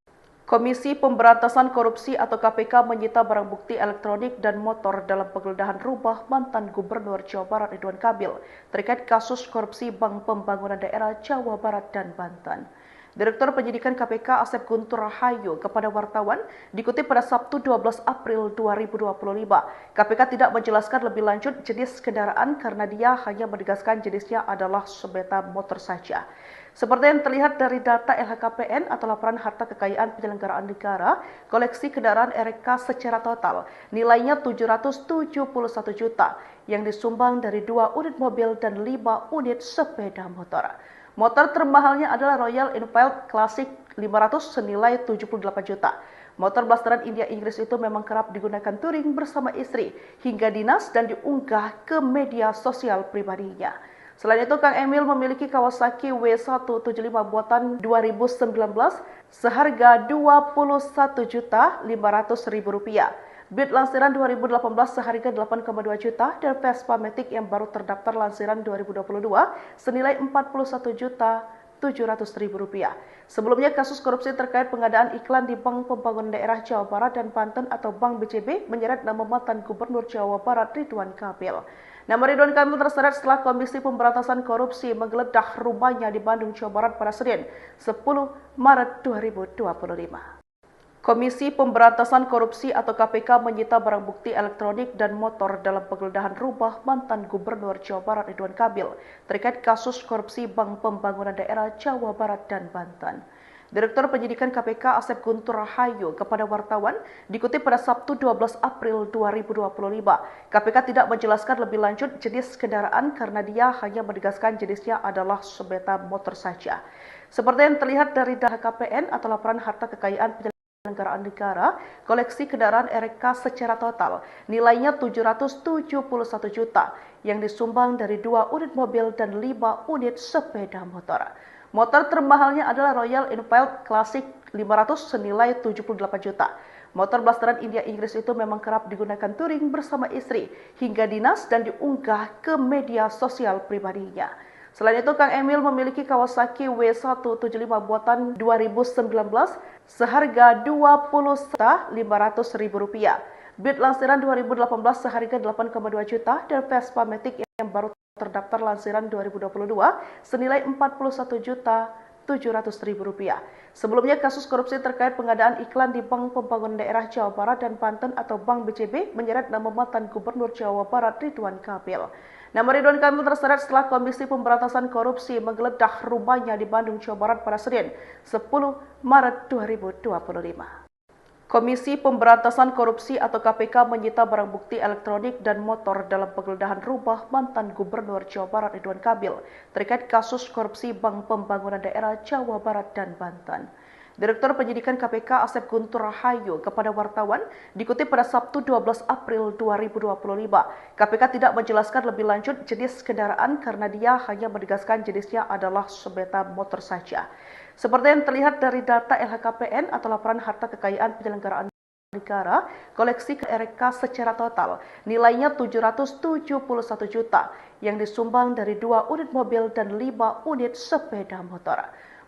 Komisi Pemberantasan Korupsi atau KPK menyita barang bukti elektronik dan motor dalam penggeledahan rumah mantan Gubernur Jawa Barat Ridwan Kamil terkait kasus korupsi Bank Pembangunan Daerah Jawa Barat dan Banten. Direktur Penyidikan KPK Asep Guntur Rahayu kepada wartawan dikutip pada Sabtu 12 April 2025. KPK tidak menjelaskan lebih lanjut jenis kendaraan karena dia hanya menegaskan jenisnya adalah sepeda motor saja. Seperti yang terlihat dari data LHKPN atau Laporan Harta Kekayaan Penyelenggaraan Negara, koleksi kendaraan RK secara total nilainya 771 juta yang disumbang dari 2 unit mobil dan 5 unit sepeda motor. Motor termahalnya adalah Royal Enfield Classic 500 senilai 78 juta. Motor blasteran India-Inggris itu memang kerap digunakan touring bersama istri hingga dinas dan diunggah ke media sosial pribadinya. Selain itu, Kang Emil memiliki Kawasaki W175 buatan 2019 seharga Rp21.500.000. Beat lansiran 2018 seharga 8,2 juta dan Vespa Matic yang baru terdaftar lansiran 2022 senilai Rp41.700.000. Sebelumnya, kasus korupsi terkait pengadaan iklan di Bank Pembangunan Daerah Jawa Barat dan Banten atau Bank BCB menyeret nama mantan Gubernur Jawa Barat Ridwan Kamil. Nama Ridwan Kamil terseret setelah Komisi Pemberantasan Korupsi menggeledah rumahnya di Bandung, Jawa Barat pada Senin, 10 Maret 2025. Komisi Pemberantasan Korupsi atau KPK menyita barang bukti elektronik dan motor dalam penggeledahan rumah mantan Gubernur Jawa Barat Ridwan Kamil terkait kasus korupsi Bank Pembangunan Daerah Jawa Barat dan Banten. Direktur Penyidikan KPK Asep Guntur Rahayu kepada wartawan dikutip pada Sabtu 12 April 2025. KPK tidak menjelaskan lebih lanjut jenis kendaraan karena dia hanya menegaskan jenisnya adalah sepeda motor saja. Seperti yang terlihat dari data KPN atau laporan harta kekayaan penyelenggaraan negara, koleksi kendaraan RK secara total nilainya 771 juta yang disumbang dari 2 unit mobil dan 5 unit sepeda motor. Motor termahalnya adalah Royal Enfield Classic 500 senilai 78 juta. Motor blasteran India-Inggris itu memang kerap digunakan touring bersama istri hingga dinas dan diunggah ke media sosial pribadinya. Selain itu, Kang Emil memiliki Kawasaki W175 buatan 2019 seharga Rp20.500.000. Beat lansiran 2018 seharga 8,2 juta dan Vespa Matic yang baru terdaftar lansiran 2022 senilai Rp41.700.000. Sebelumnya, kasus korupsi terkait pengadaan iklan di Bank Pembangunan Daerah Jawa Barat dan Banten atau Bank BCB menyeret nama mantan Gubernur Jawa Barat Ridwan Kamil. Nama Ridwan Kamil terseret setelah Komisi Pemberantasan Korupsi menggeledah rumahnya di Bandung, Jawa Barat pada Senin, 10 Maret 2025. Komisi Pemberantasan Korupsi atau KPK menyita barang bukti elektronik dan motor dalam penggeledahan rumah mantan Gubernur Jawa Barat Ridwan Kamil terkait kasus korupsi Bank Pembangunan Daerah Jawa Barat dan Banten. Direktur Penyidikan KPK Asep Guntur Rahayu kepada wartawan dikutip pada Sabtu 12 April 2025. KPK tidak menjelaskan lebih lanjut jenis kendaraan karena dia hanya menegaskan jenisnya adalah sepeda motor saja. Seperti yang terlihat dari data LHKPN atau laporan harta kekayaan penyelenggaraan negara, koleksi RK secara total nilainya 771 juta yang disumbang dari 2 unit mobil dan 5 unit sepeda motor.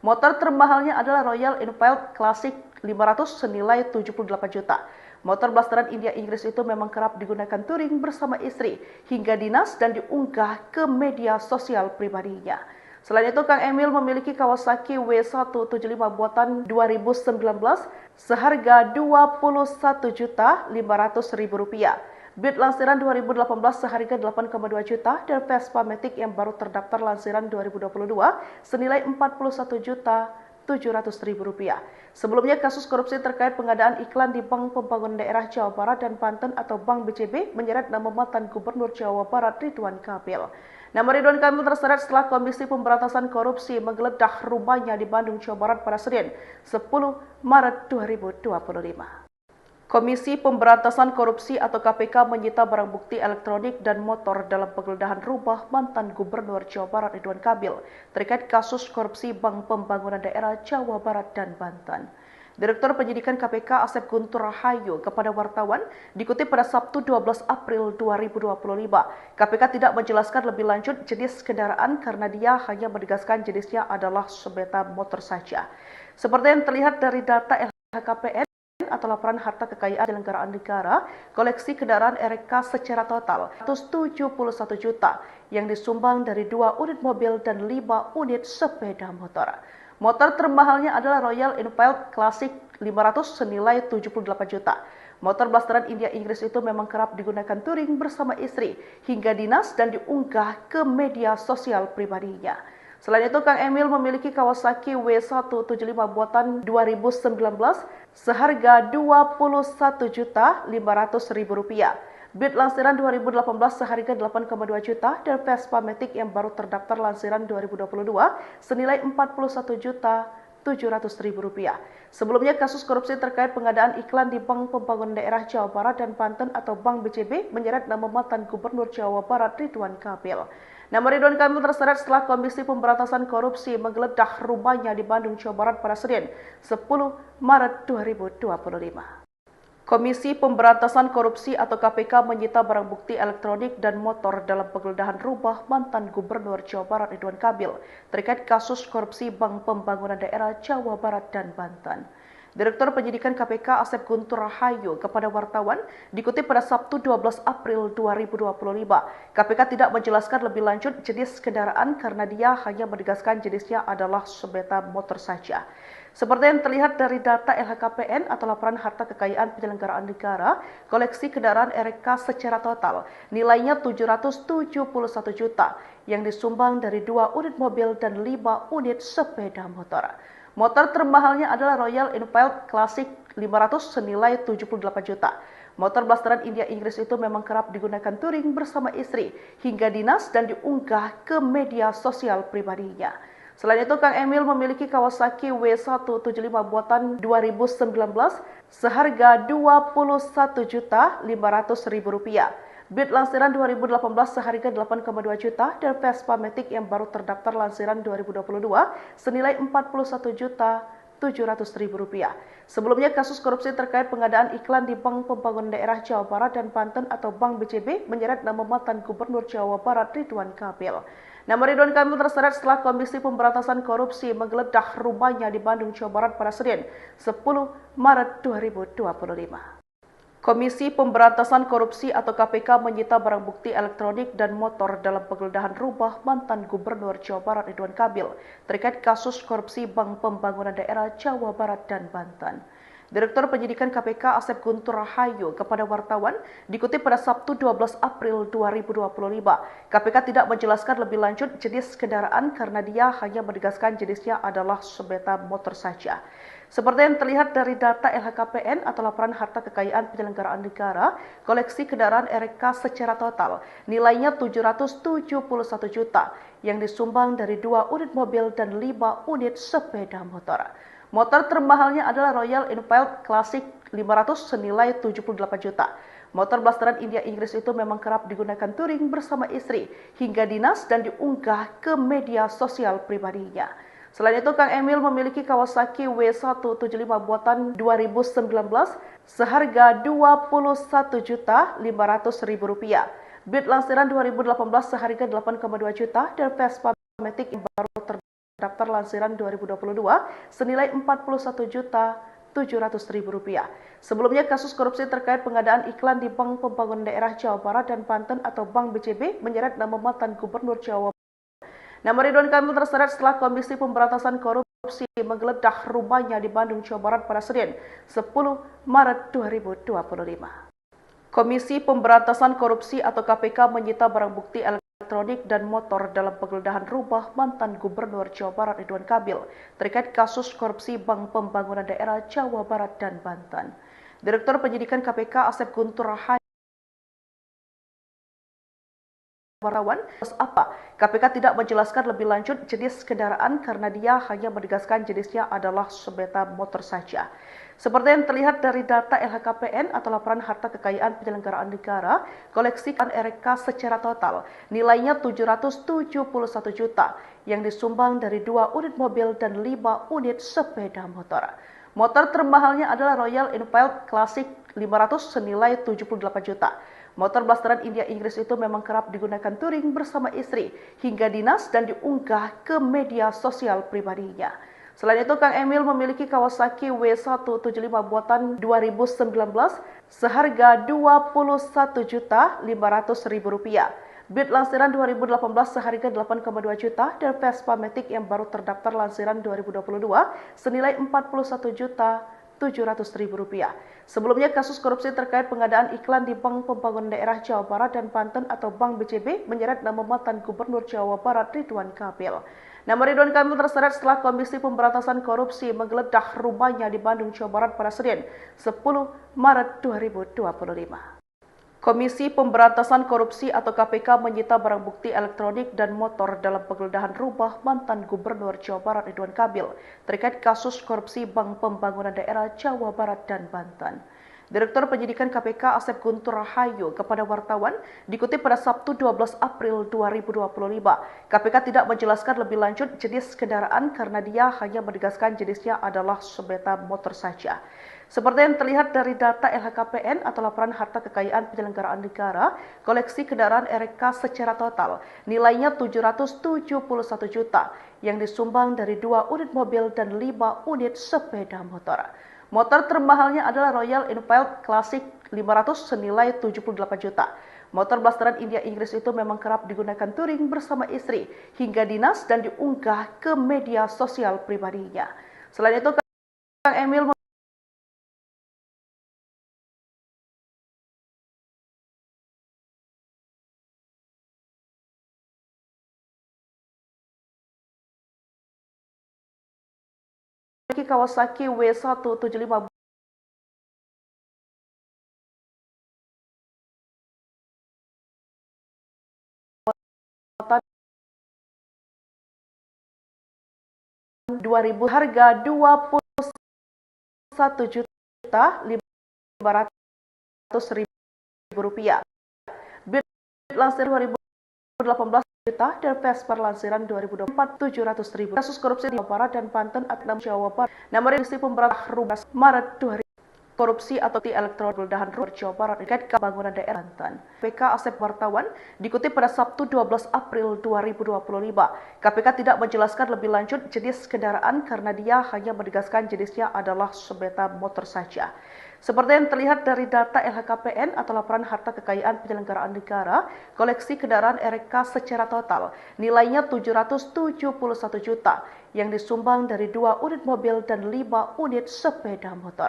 Motor termahalnya adalah Royal Enfield Classic 500 senilai 78 juta. Motor blasteran India-Inggris itu memang kerap digunakan touring bersama istri hingga dinas dan diunggah ke media sosial pribadinya. Selain itu, Kang Emil memiliki Kawasaki W175 buatan 2019 seharga Rp21.500.000. Beat lansiran 2018 seharga 8,2 juta dan Vespa Matic yang baru terdaftar lansiran 2022 senilai Rp41.700.000. Sebelumnya, kasus korupsi terkait pengadaan iklan di Bank Pembangunan Daerah Jawa Barat dan Banten atau Bank BCB menyeret nama mantan Gubernur Jawa Barat Ridwan Kamil. Nama Ridwan Kamil terseret setelah Komisi Pemberantasan Korupsi menggeledah rumahnya di Bandung, Jawa Barat pada Senin, 10 Maret 2025. Komisi Pemberantasan Korupsi atau KPK menyita barang bukti elektronik dan motor dalam penggeledahan rumah mantan Gubernur Jawa Barat Ridwan Kamil terkait kasus korupsi Bank Pembangunan Daerah Jawa Barat dan Banten. Direktur Penyidikan KPK Asep Guntur Rahayu kepada wartawan dikutip pada Sabtu 12 April 2025. KPK tidak menjelaskan lebih lanjut jenis kendaraan karena dia hanya menegaskan jenisnya adalah sepeda motor saja. Seperti yang terlihat dari data LHKPN atau laporan harta kekayaan penyelenggaraan negara, koleksi kendaraan RK secara total Rp171 juta yang disumbang dari 2 unit mobil dan 5 unit sepeda motor. Motor termahalnya adalah Royal Enfield Classic 500 senilai 78 juta. Motor blasteran India-Inggris itu memang kerap digunakan touring bersama istri hingga dinas dan diunggah ke media sosial pribadinya. Selain itu, Kang Emil memiliki Kawasaki W175 buatan 2019 seharga Rp21.500.000. Beat lansiran 2018 seharga 8,2 juta dan Vespa Matic yang baru terdaftar lansiran 2022 senilai Rp41.700.000. Sebelumnya kasus korupsi terkait pengadaan iklan di Bank Pembangunan Daerah Jawa Barat dan Banten atau Bank BCB menyeret nama mantan Gubernur Jawa Barat Ridwan Kamil. Nama Ridwan Kamil terseret setelah Komisi Pemberantasan Korupsi menggeledah rumahnya di Bandung, Jawa Barat pada Senin 10 Maret 2025. Komisi Pemberantasan Korupsi atau KPK menyita barang bukti elektronik dan motor dalam penggeledahan rumah mantan Gubernur Jawa Barat Ridwan Kamil terkait kasus korupsi Bank Pembangunan Daerah Jawa Barat dan Banten. Direktur Penyidikan KPK Asep Guntur Rahayu kepada wartawan dikutip pada Sabtu 12 April 2025. KPK tidak menjelaskan lebih lanjut jenis kendaraan karena dia hanya menegaskan jenisnya adalah sepeda motor saja. Seperti yang terlihat dari data LHKPN atau Laporan Harta Kekayaan Penyelenggaraan Negara, koleksi kendaraan RK secara total nilainya 771 juta yang disumbang dari 2 unit mobil dan 5 unit sepeda motor. Motor termahalnya adalah Royal Enfield Classic 500 senilai 78 juta. Motor blasteran India Inggris itu memang kerap digunakan touring bersama istri hingga dinas dan diunggah ke media sosial pribadinya. Selain itu, Kang Emil memiliki Kawasaki W175 buatan 2019 seharga Rp21.500.000. Beat lansiran 2018 seharga 8,2 juta dan Vespa Matic yang baru terdaftar lansiran 2022 senilai Rp41.700.000. Sebelumnya kasus korupsi terkait pengadaan iklan di Bank Pembangunan Daerah Jawa Barat dan Banten atau Bank BCB menyeret nama mantan Gubernur Jawa Barat Ridwan Kamil. Nama Ridwan Kamil terseret setelah Komisi Pemberantasan Korupsi menggeledah rumahnya di Bandung, Jawa Barat pada Senin 10 Maret 2025. Komisi Pemberantasan Korupsi atau KPK menyita barang bukti elektronik dan motor dalam penggeledahan rumah mantan Gubernur Jawa Barat Ridwan Kamil terkait kasus korupsi Bank Pembangunan Daerah Jawa Barat dan Banten. Direktur Penyidikan KPK Asep Guntur Rahayu kepada wartawan dikutip pada Sabtu 12 April 2025. KPK tidak menjelaskan lebih lanjut jenis kendaraan karena dia hanya menegaskan jenisnya adalah sepeda motor saja. Seperti yang terlihat dari data LHKPN atau Laporan Harta Kekayaan Penyelenggaraan Negara, koleksi kendaraan RK secara total nilainya 771 juta yang disumbang dari 2 unit mobil dan 5 unit sepeda motor. Motor termahalnya adalah Royal Enfield Classic 500 senilai 78 juta. Motor blasteran India Inggris itu memang kerap digunakan touring bersama istri hingga dinas dan diunggah ke media sosial pribadinya. Selain itu, Kang Emil memiliki Kawasaki W175 buatan 2019 seharga Rp21.500.000. Beat lansiran 2018 seharga 8,2 juta dan Vespa Matic yang baru terdaftar lansiran 2022 senilai Rp41.700.000. Sebelumnya kasus korupsi terkait pengadaan iklan di Bank Pembangunan Daerah Jawa Barat dan Banten atau Bank BCB menyeret nama mantan Gubernur Jawa Barat. Nama Ridwan Kamil terseret setelah Komisi Pemberantasan Korupsi menggeledah rumahnya di Bandung, Jawa Barat pada Senin 10 Maret 2025. Komisi Pemberantasan Korupsi atau KPK menyita barang bukti elektronik dan motor dalam penggeledahan rumah mantan Gubernur Jawa Barat Ridwan Kamil terkait kasus korupsi Bank Pembangunan Daerah Jawa Barat dan Banten. Direktur Penyidikan KPK Asep Guntur Rahayu wartawan KPK tidak menjelaskan lebih lanjut jenis kendaraan karena dia hanya menegaskan jenisnya adalah sepeda motor saja. Seperti yang terlihat dari data LHKPN atau Laporan Harta Kekayaan Penyelenggaraan Negara, koleksi RK secara total nilainya 771 juta yang disumbang dari 2 unit mobil dan 5 unit sepeda motor. Motor termahalnya adalah Royal Enfield Classic 500 senilai 78 juta. Motor blasteran India Inggris itu memang kerap digunakan touring bersama istri hingga dinas dan diunggah ke media sosial pribadinya. Selain itu, Kang Emil memiliki Kawasaki W175 buatan 2019 seharga Rp21.500.000. Beat lansiran 2018 seharga 8,2 juta dan Vespa Matic yang baru terdaftar lansiran 2022 senilai Rp41.700.000. Sebelumnya kasus korupsi terkait pengadaan iklan di Bank Pembangunan Daerah Jawa Barat dan Banten atau Bank BCB menyeret nama mantan Gubernur Jawa Barat Ridwan Kamil. Nama Ridwan Kamil terseret setelah Komisi Pemberantasan Korupsi menggeledah rumahnya di Bandung, Jawa Barat pada Senin 10 Maret 2025. Komisi Pemberantasan Korupsi atau KPK menyita barang bukti elektronik dan motor dalam penggeledahan rumah mantan Gubernur Jawa Barat Ridwan Kamil terkait kasus korupsi Bank Pembangunan Daerah Jawa Barat dan Banten. Direktur Penyidikan KPK Asep Guntur Rahayu kepada wartawan dikutip pada Sabtu 12 April 2025. KPK tidak menjelaskan lebih lanjut jenis kendaraan karena dia hanya menegaskan jenisnya adalah sepeda motor saja. Seperti yang terlihat dari data LHKPN atau Laporan Harta Kekayaan Penyelenggaraan Negara, koleksi kendaraan RK secara total nilainya 771 juta yang disumbang dari 2 unit mobil dan 5 unit sepeda motor. Motor termahalnya adalah Royal Enfield Classic 500 senilai 78 juta. Motor blasteran India Inggris itu memang kerap digunakan touring bersama istri hingga dinas dan diunggah ke media sosial pribadinya. Selain itu, Kang Emil memiliki Kawasaki W175 buatan 2000 harga 21.500.000 rupiah. Beat lansir 2018 juta dan Vespa lansiran 2024 700.000. Kasus korupsi di Jawa Barat dan Banten Aknam Jawa Barat. Nama Komisi Pemberantasan Rubas Maret 2000. Korupsi atau di elektronik penggeledahan rumah Jawa Barat terkait pembangunan daerah Banten. KPK Asep wartawan dikutip pada Sabtu 12 April 2025. KPK tidak menjelaskan lebih lanjut jenis kendaraan karena dia hanya menegaskan jenisnya adalah sepeda motor saja. Seperti yang terlihat dari data LHKPN atau Laporan Harta Kekayaan Penyelenggaraan Negara, koleksi kendaraan RK secara total nilainya 771 juta yang disumbang dari 2 unit mobil dan 5 unit sepeda motor.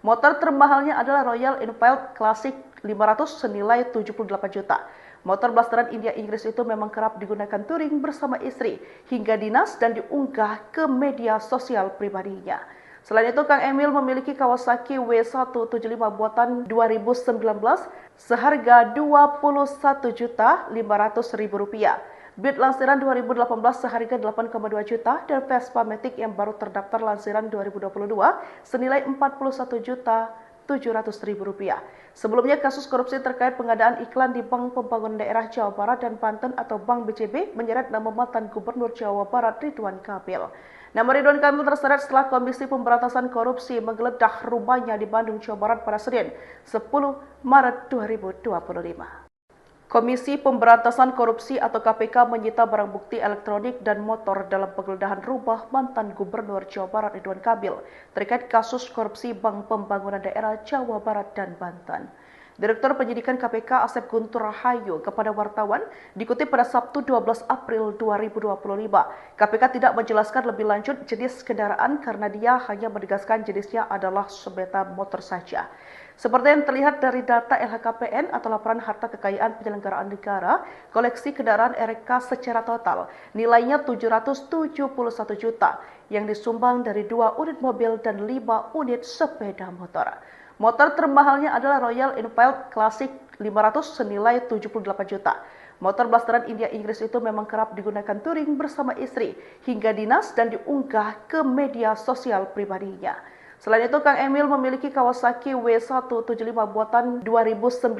Motor termahalnya adalah Royal Enfield Classic 500 senilai 78 juta. Motor blasteran India Inggris itu memang kerap digunakan touring bersama istri hingga dinas dan diunggah ke media sosial pribadinya. Selain itu, Kang Emil memiliki Kawasaki W175 buatan 2019 seharga Rp21.500.000. Beat lansiran 2018 seharga 8,2 juta dan Vespa Matic yang baru terdaftar lansiran 2022 senilai Rp41.700.000. Sebelumnya, kasus korupsi terkait pengadaan iklan di Bank Pembangunan Daerah Jawa Barat dan Banten atau Bank BCB menyeret nama mantan Gubernur Jawa Barat Ridwan Kamil. Nama Ridwan Kamil terseret setelah Komisi Pemberantasan Korupsi menggeledah rumahnya di Bandung, Jawa Barat pada Senin 10 Maret 2025. Komisi Pemberantasan Korupsi atau KPK menyita barang bukti elektronik dan motor dalam penggeledahan rumah mantan Gubernur Jawa Barat Ridwan Kamil terkait kasus korupsi Bank Pembangunan Daerah Jawa Barat dan Banten. Direktur Penyidikan KPK Asep Guntur Rahayu kepada wartawan dikutip pada Sabtu 12 April 2025. KPK tidak menjelaskan lebih lanjut jenis kendaraan karena dia hanya menegaskan jenisnya adalah sepeda motor saja. Seperti yang terlihat dari data LHKPN atau Laporan Harta Kekayaan Penyelenggaraan Negara, koleksi kendaraan RK secara total nilainya 771 juta yang disumbang dari 2 unit mobil dan 5 unit sepeda motor. Motor termahalnya adalah Royal Enfield Classic 500 senilai 78 juta. Motor blasteran India Inggris itu memang kerap digunakan touring bersama istri hingga dinas dan diunggah ke media sosial pribadinya. Selain itu, Kang Emil memiliki Kawasaki W175 buatan 2019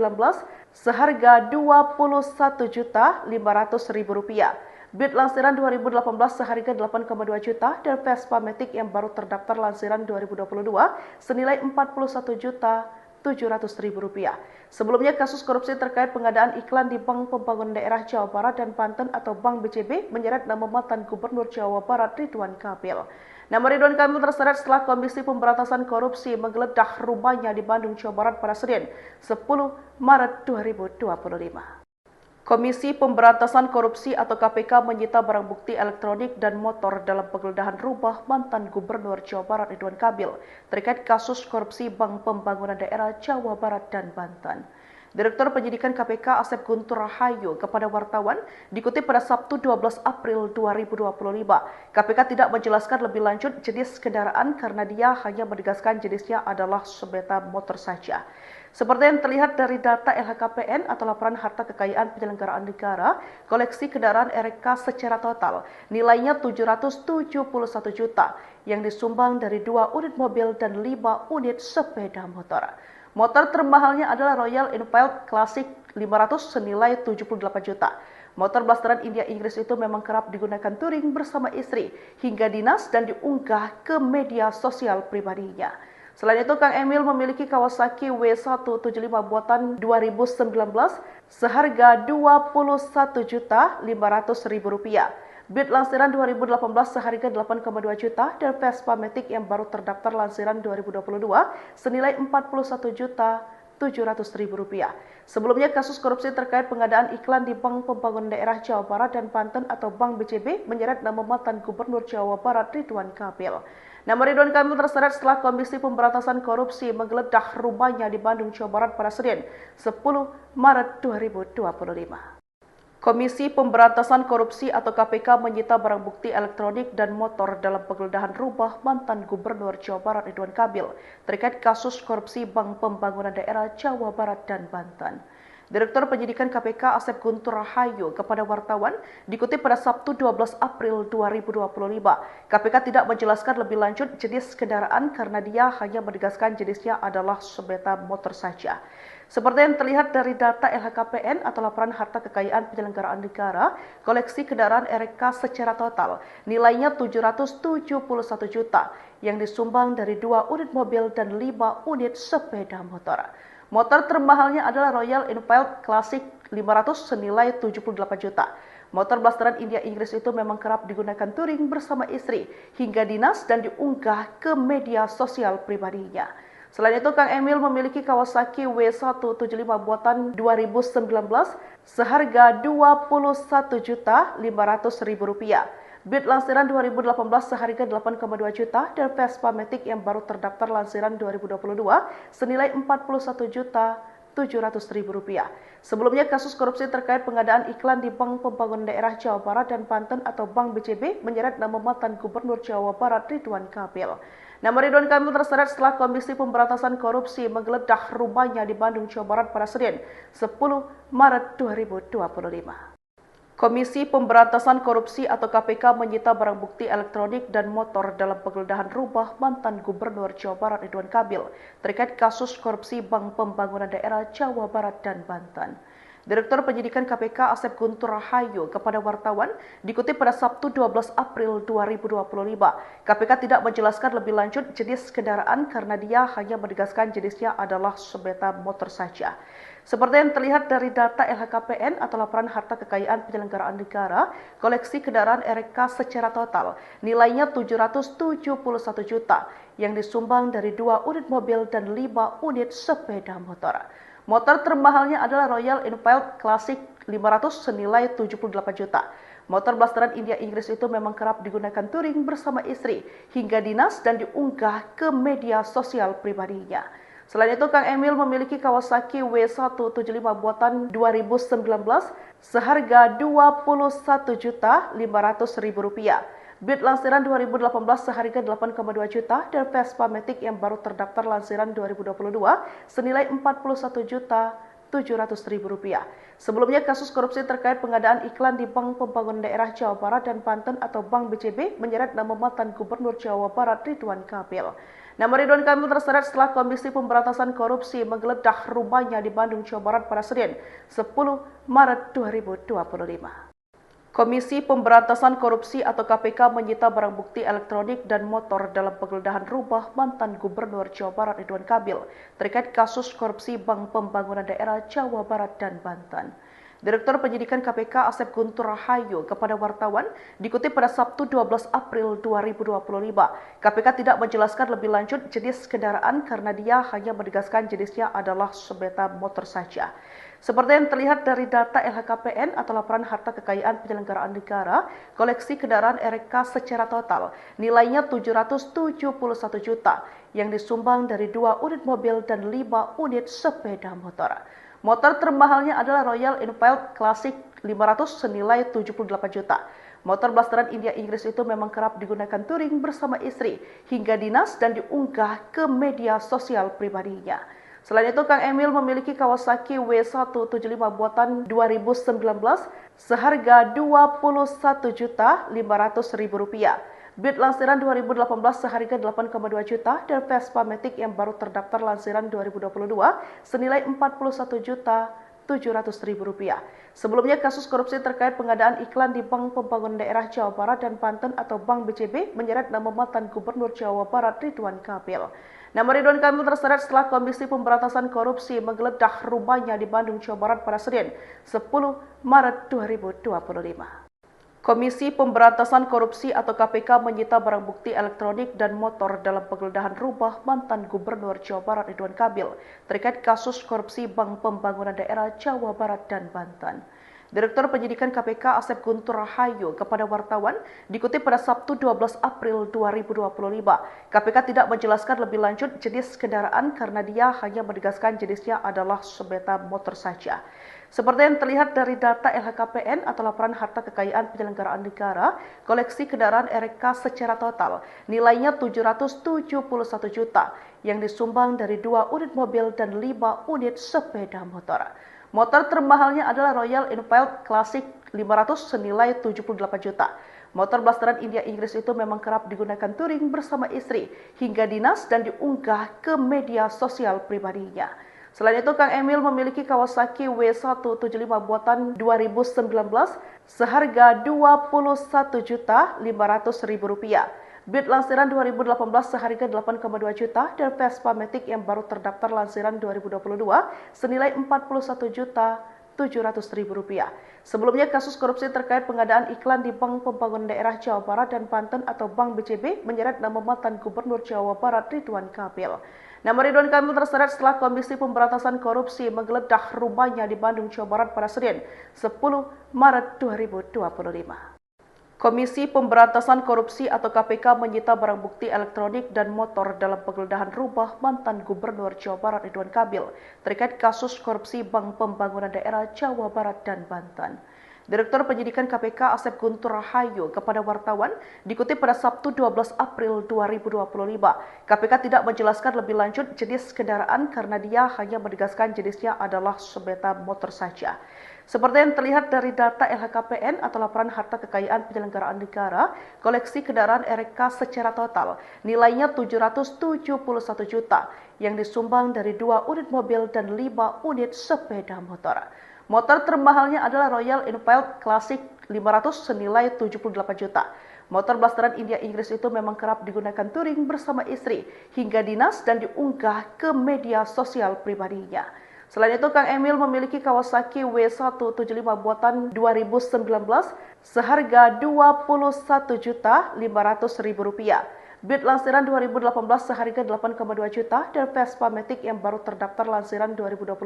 seharga Rp21.500.000. Beat lansiran 2018 seharga 8,2 juta dan Vespa Matic yang baru terdaftar lansiran 2022 senilai Rp41.700.000. Sebelumnya, kasus korupsi terkait pengadaan iklan di Bank Pembangunan Daerah Jawa Barat dan Banten atau Bank BCB menyeret nama mantan Gubernur Jawa Barat Ridwan Kamil. Nama Ridwan Kamil terseret setelah Komisi Pemberantasan Korupsi menggeledah rumahnya di Bandung, Jawa Barat pada Senin 10 Maret 2025. Komisi Pemberantasan Korupsi atau KPK menyita barang bukti elektronik dan motor dalam penggeledahan rumah mantan Gubernur Jawa Barat Ridwan Kamil terkait kasus korupsi Bank Pembangunan Daerah Jawa Barat dan Banten. Direktur Penyidikan KPK Asep Guntur Rahayu kepada wartawan dikutip pada Sabtu 12 April 2025. KPK tidak menjelaskan lebih lanjut jenis kendaraan karena dia hanya menegaskan jenisnya adalah sepeda motor saja. Seperti yang terlihat dari data LHKPN atau Laporan Harta Kekayaan Penyelenggaraan Negara, koleksi kendaraan RK secara total nilainya 771 juta yang disumbang dari 2 unit mobil dan 5 unit sepeda motor. Motor termahalnya adalah Royal Enfield Classic 500 senilai 78 juta. Motor blasteran India Inggris itu memang kerap digunakan touring bersama istri hingga dinas dan diunggah ke media sosial pribadinya. Selain itu, Kang Emil memiliki Kawasaki W175 buatan 2019 seharga Rp21.500.000. Beat lansiran 2018 seharga 8,2 juta dan Vespa Matic yang baru terdaftar lansiran 2022 senilai Rp41.700.000. Sebelumnya, kasus korupsi terkait pengadaan iklan di Bank Pembangunan Daerah Jawa Barat dan Banten atau Bank BCB menyeret nama mantan Gubernur Jawa Barat Ridwan Kamil. Nama Ridwan Kamil terseret setelah Komisi Pemberantasan Korupsi menggeledah rumahnya di Bandung, Jawa Barat pada Senin, 10 Maret 2025. Komisi Pemberantasan Korupsi atau KPK menyita barang bukti elektronik dan motor dalam penggeledahan rumah mantan Gubernur Jawa Barat Ridwan Kamil terkait kasus korupsi Bank Pembangunan Daerah Jawa Barat dan Banten. Direktur Penyidikan KPK Asep Guntur Rahayu kepada wartawan dikutip pada Sabtu 12 April 2025. KPK tidak menjelaskan lebih lanjut jenis kendaraan karena dia hanya menegaskan jenisnya adalah sepeda motor saja. Seperti yang terlihat dari data LHKPN atau Laporan Harta Kekayaan Penyelenggaraan Negara, koleksi kendaraan RK secara total nilainya 771 juta yang disumbang dari 2 unit mobil dan 5 unit sepeda motor. Motor termahalnya adalah Royal Enfield Classic 500 senilai 78 juta. Motor blasteran India Inggris itu memang kerap digunakan touring bersama istri hingga dinas dan diunggah ke media sosial pribadinya. Selain itu, Kang Emil memiliki Kawasaki W175 buatan 2019 seharga Rp21.500.000. Beat lansiran 2018 seharga 8,2 juta dan Vespa Matic yang baru terdaftar lansiran 2022 senilai Rp41.700.000. Sebelumnya, kasus korupsi terkait pengadaan iklan di Bank Pembangunan Daerah Jawa Barat dan Banten atau Bank BCB menyeret nama mantan Gubernur Jawa Barat Ridwan Kamil. Nama Ridwan Kamil terseret setelah Komisi Pemberantasan Korupsi menggeledah rumahnya di Bandung, Jawa Barat pada Senin, 10 Maret 2025. Komisi Pemberantasan Korupsi atau KPK menyita barang bukti elektronik dan motor dalam penggeledahan rumah mantan Gubernur Jawa Barat Ridwan Kamil terkait kasus korupsi Bank Pembangunan Daerah Jawa Barat dan Banten. Direktur Penyidikan KPK Asep Guntur Rahayu kepada wartawan dikutip pada Sabtu 12 April 2025. KPK tidak menjelaskan lebih lanjut jenis kendaraan karena dia hanya menegaskan jenisnya adalah sepeda motor saja. Seperti yang terlihat dari data LHKPN atau Laporan Harta Kekayaan Penyelenggaraan Negara, koleksi kendaraan RK secara total nilainya 771 juta yang disumbang dari 2 unit mobil dan 5 unit sepeda motor. Motor termahalnya adalah Royal Enfield Classic 500 senilai 78 juta. Motor blasteran India Inggris itu memang kerap digunakan touring bersama istri hingga dinas dan diunggah ke media sosial pribadinya. Selain itu, Kang Emil memiliki Kawasaki W175 buatan 2019 seharga Rp21.500.000. Beat lansiran 2018 seharga 8,2 juta dan Vespa Matic yang baru terdaftar lansiran 2022 senilai Rp41.700.000. Sebelumnya, kasus korupsi terkait pengadaan iklan di Bank Pembangunan Daerah Jawa Barat dan Banten atau Bank BCB menyeret nama mantan Gubernur Jawa Barat Ridwan Kamil. Nama Ridwan Kamil terseret setelah Komisi Pemberantasan Korupsi menggeledah rumahnya di Bandung, Jawa Barat pada Senin, 10 Maret 2025. Komisi Pemberantasan Korupsi atau KPK menyita barang bukti elektronik dan motor dalam penggeledahan rumah mantan Gubernur Jawa Barat Ridwan Kamil terkait kasus korupsi Bank Pembangunan Daerah Jawa Barat dan Banten. Direktur Penyidikan KPK Asep Guntur Rahayu kepada wartawan dikutip pada Sabtu 12 April 2025. KPK tidak menjelaskan lebih lanjut jenis kendaraan karena dia hanya menegaskan jenisnya adalah sepeda motor saja. Seperti yang terlihat dari data LHKPN atau Laporan Harta Kekayaan Penyelenggaraan Negara, koleksi kendaraan RK secara total nilainya 771 juta yang disumbang dari 2 unit mobil dan 5 unit sepeda motor. Motor termahalnya adalah Royal Enfield Classic 500 senilai 78 juta. Motor blasteran India Inggris itu memang kerap digunakan touring bersama istri hingga dinas dan diunggah ke media sosial pribadinya. Selain itu, Kang Emil memiliki Kawasaki W175 buatan 2019 seharga Rp21.500.000. Beat lansiran 2018 seharga 8,2 juta dan Vespa Matic yang baru terdaftar lansiran 2022 senilai Rp41.700.000. Sebelumnya, kasus korupsi terkait pengadaan iklan di Bank Pembangunan Daerah Jawa Barat dan Banten atau Bank BCB menyeret nama mantan Gubernur Jawa Barat Ridwan Kamil. Nama Ridwan Kamil terseret setelah Komisi Pemberantasan Korupsi menggeledah rumahnya di Bandung, Jawa Barat pada Senin, 10 Maret 2025. Komisi Pemberantasan Korupsi atau KPK menyita barang bukti elektronik dan motor dalam penggeledahan rumah mantan Gubernur Jawa Barat Ridwan Kamil terkait kasus korupsi Bank Pembangunan Daerah Jawa Barat dan Banten. Direktur Penyidikan KPK Asep Guntur Rahayu kepada wartawan dikutip pada Sabtu 12 April 2025. KPK tidak menjelaskan lebih lanjut jenis kendaraan karena dia hanya menegaskan jenisnya adalah sepeda motor saja. Seperti yang terlihat dari data LHKPN atau Laporan Harta Kekayaan Penyelenggaraan Negara, koleksi kendaraan RK secara total nilainya 771 juta yang disumbang dari 2 unit mobil dan 5 unit sepeda motor. Motor termahalnya adalah Royal Enfield Classic 500 senilai 78 juta. Motor blasteran India Inggris itu memang kerap digunakan touring bersama istri hingga dinas dan diunggah ke media sosial pribadinya. Selain itu, Kang Emil memiliki Kawasaki W175 buatan 2019 seharga Rp21.500.000. Beat lansiran 2018 seharga 8,2 juta dan Vespa Matic yang baru terdaftar lansiran 2022 senilai Rp41.700.000. Sebelumnya, kasus korupsi terkait pengadaan iklan di Bank Pembangunan Daerah Jawa Barat dan Banten atau Bank BCB menyeret nama mantan Gubernur Jawa Barat Ridwan Kamil. Nama Ridwan Kamil terseret setelah Komisi Pemberantasan Korupsi menggeledah rumahnya di Bandung, Jawa Barat pada Senin, 10 Maret 2025. Komisi Pemberantasan Korupsi atau KPK menyita barang bukti elektronik dan motor dalam penggeledahan rumah mantan Gubernur Jawa Barat Ridwan Kamil terkait kasus korupsi Bank Pembangunan Daerah Jawa Barat dan Banten. Direktur Penyidikan KPK Asep Guntur Rahayu kepada wartawan dikutip pada Sabtu 12 April 2025. KPK tidak menjelaskan lebih lanjut jenis kendaraan karena dia hanya menegaskan jenisnya adalah sepeda motor saja. Seperti yang terlihat dari data LHKPN atau Laporan Harta Kekayaan Penyelenggaraan Negara, koleksi kendaraan RK secara total nilainya 771 juta yang disumbang dari 2 unit mobil dan 5 unit sepeda motor. Motor termahalnya adalah Royal Enfield Classic 500 senilai 78 juta. Motor blasteran India Inggris itu memang kerap digunakan touring bersama istri hingga dinas dan diunggah ke media sosial pribadinya. Selain itu, Kang Emil memiliki Kawasaki W175 buatan 2019 seharga Rp21.500.000. Beat lansiran 2018 seharga 8,2 juta dan Vespa Matic yang baru terdaftar lansiran 2022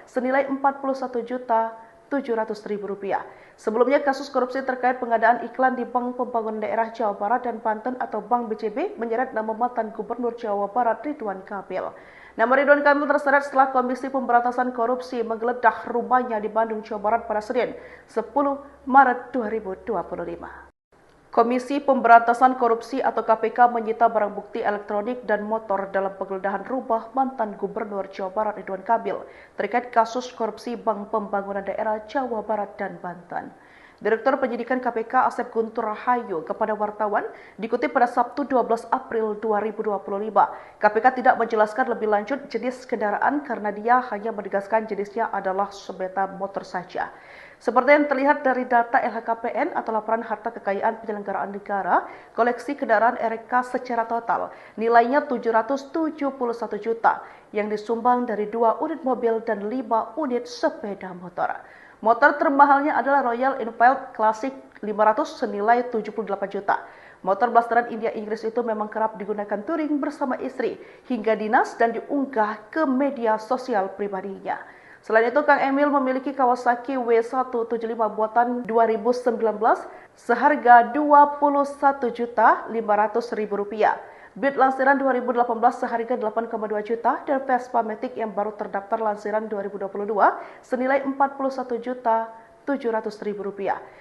senilai Rp41.700.000. Sebelumnya, kasus korupsi terkait pengadaan iklan di Bank Pembangunan Daerah Jawa Barat dan Banten atau Bank BCB menyeret nama mantan Gubernur Jawa Barat Ridwan Kamil. Nama Ridwan Kamil terseret setelah Komisi Pemberantasan Korupsi menggeledah rumahnya di Bandung, Jawa Barat pada Senin, 10 Maret 2025. Komisi Pemberantasan Korupsi atau KPK menyita barang bukti elektronik dan motor dalam penggeledahan rumah mantan Gubernur Jawa Barat Ridwan Kamil terkait kasus korupsi Bank Pembangunan Daerah Jawa Barat dan Banten. Direktur Penyidikan KPK Asep Guntur Rahayu kepada wartawan dikutip pada Sabtu 12 April 2025. KPK tidak menjelaskan lebih lanjut jenis kendaraan karena dia hanya menegaskan jenisnya adalah sepeda motor saja. Seperti yang terlihat dari data LHKPN atau Laporan Harta Kekayaan Penyelenggaraan Negara, koleksi kendaraan RK secara total nilainya 771 juta yang disumbang dari 2 unit mobil dan 5 unit sepeda motor. Motor termahalnya adalah Royal Enfield Classic 500 senilai 78 juta. Motor blasteran India Inggris itu memang kerap digunakan touring bersama istri hingga dinas dan diunggah ke media sosial pribadinya. Selain itu, Kang Emil memiliki Kawasaki W175 buatan 2019 seharga Rp21.500.000. Beat lansiran 2018 seharga 8,2 juta dan Vespa Matic yang baru terdaftar lansiran 2022 senilai Rp41.700.000.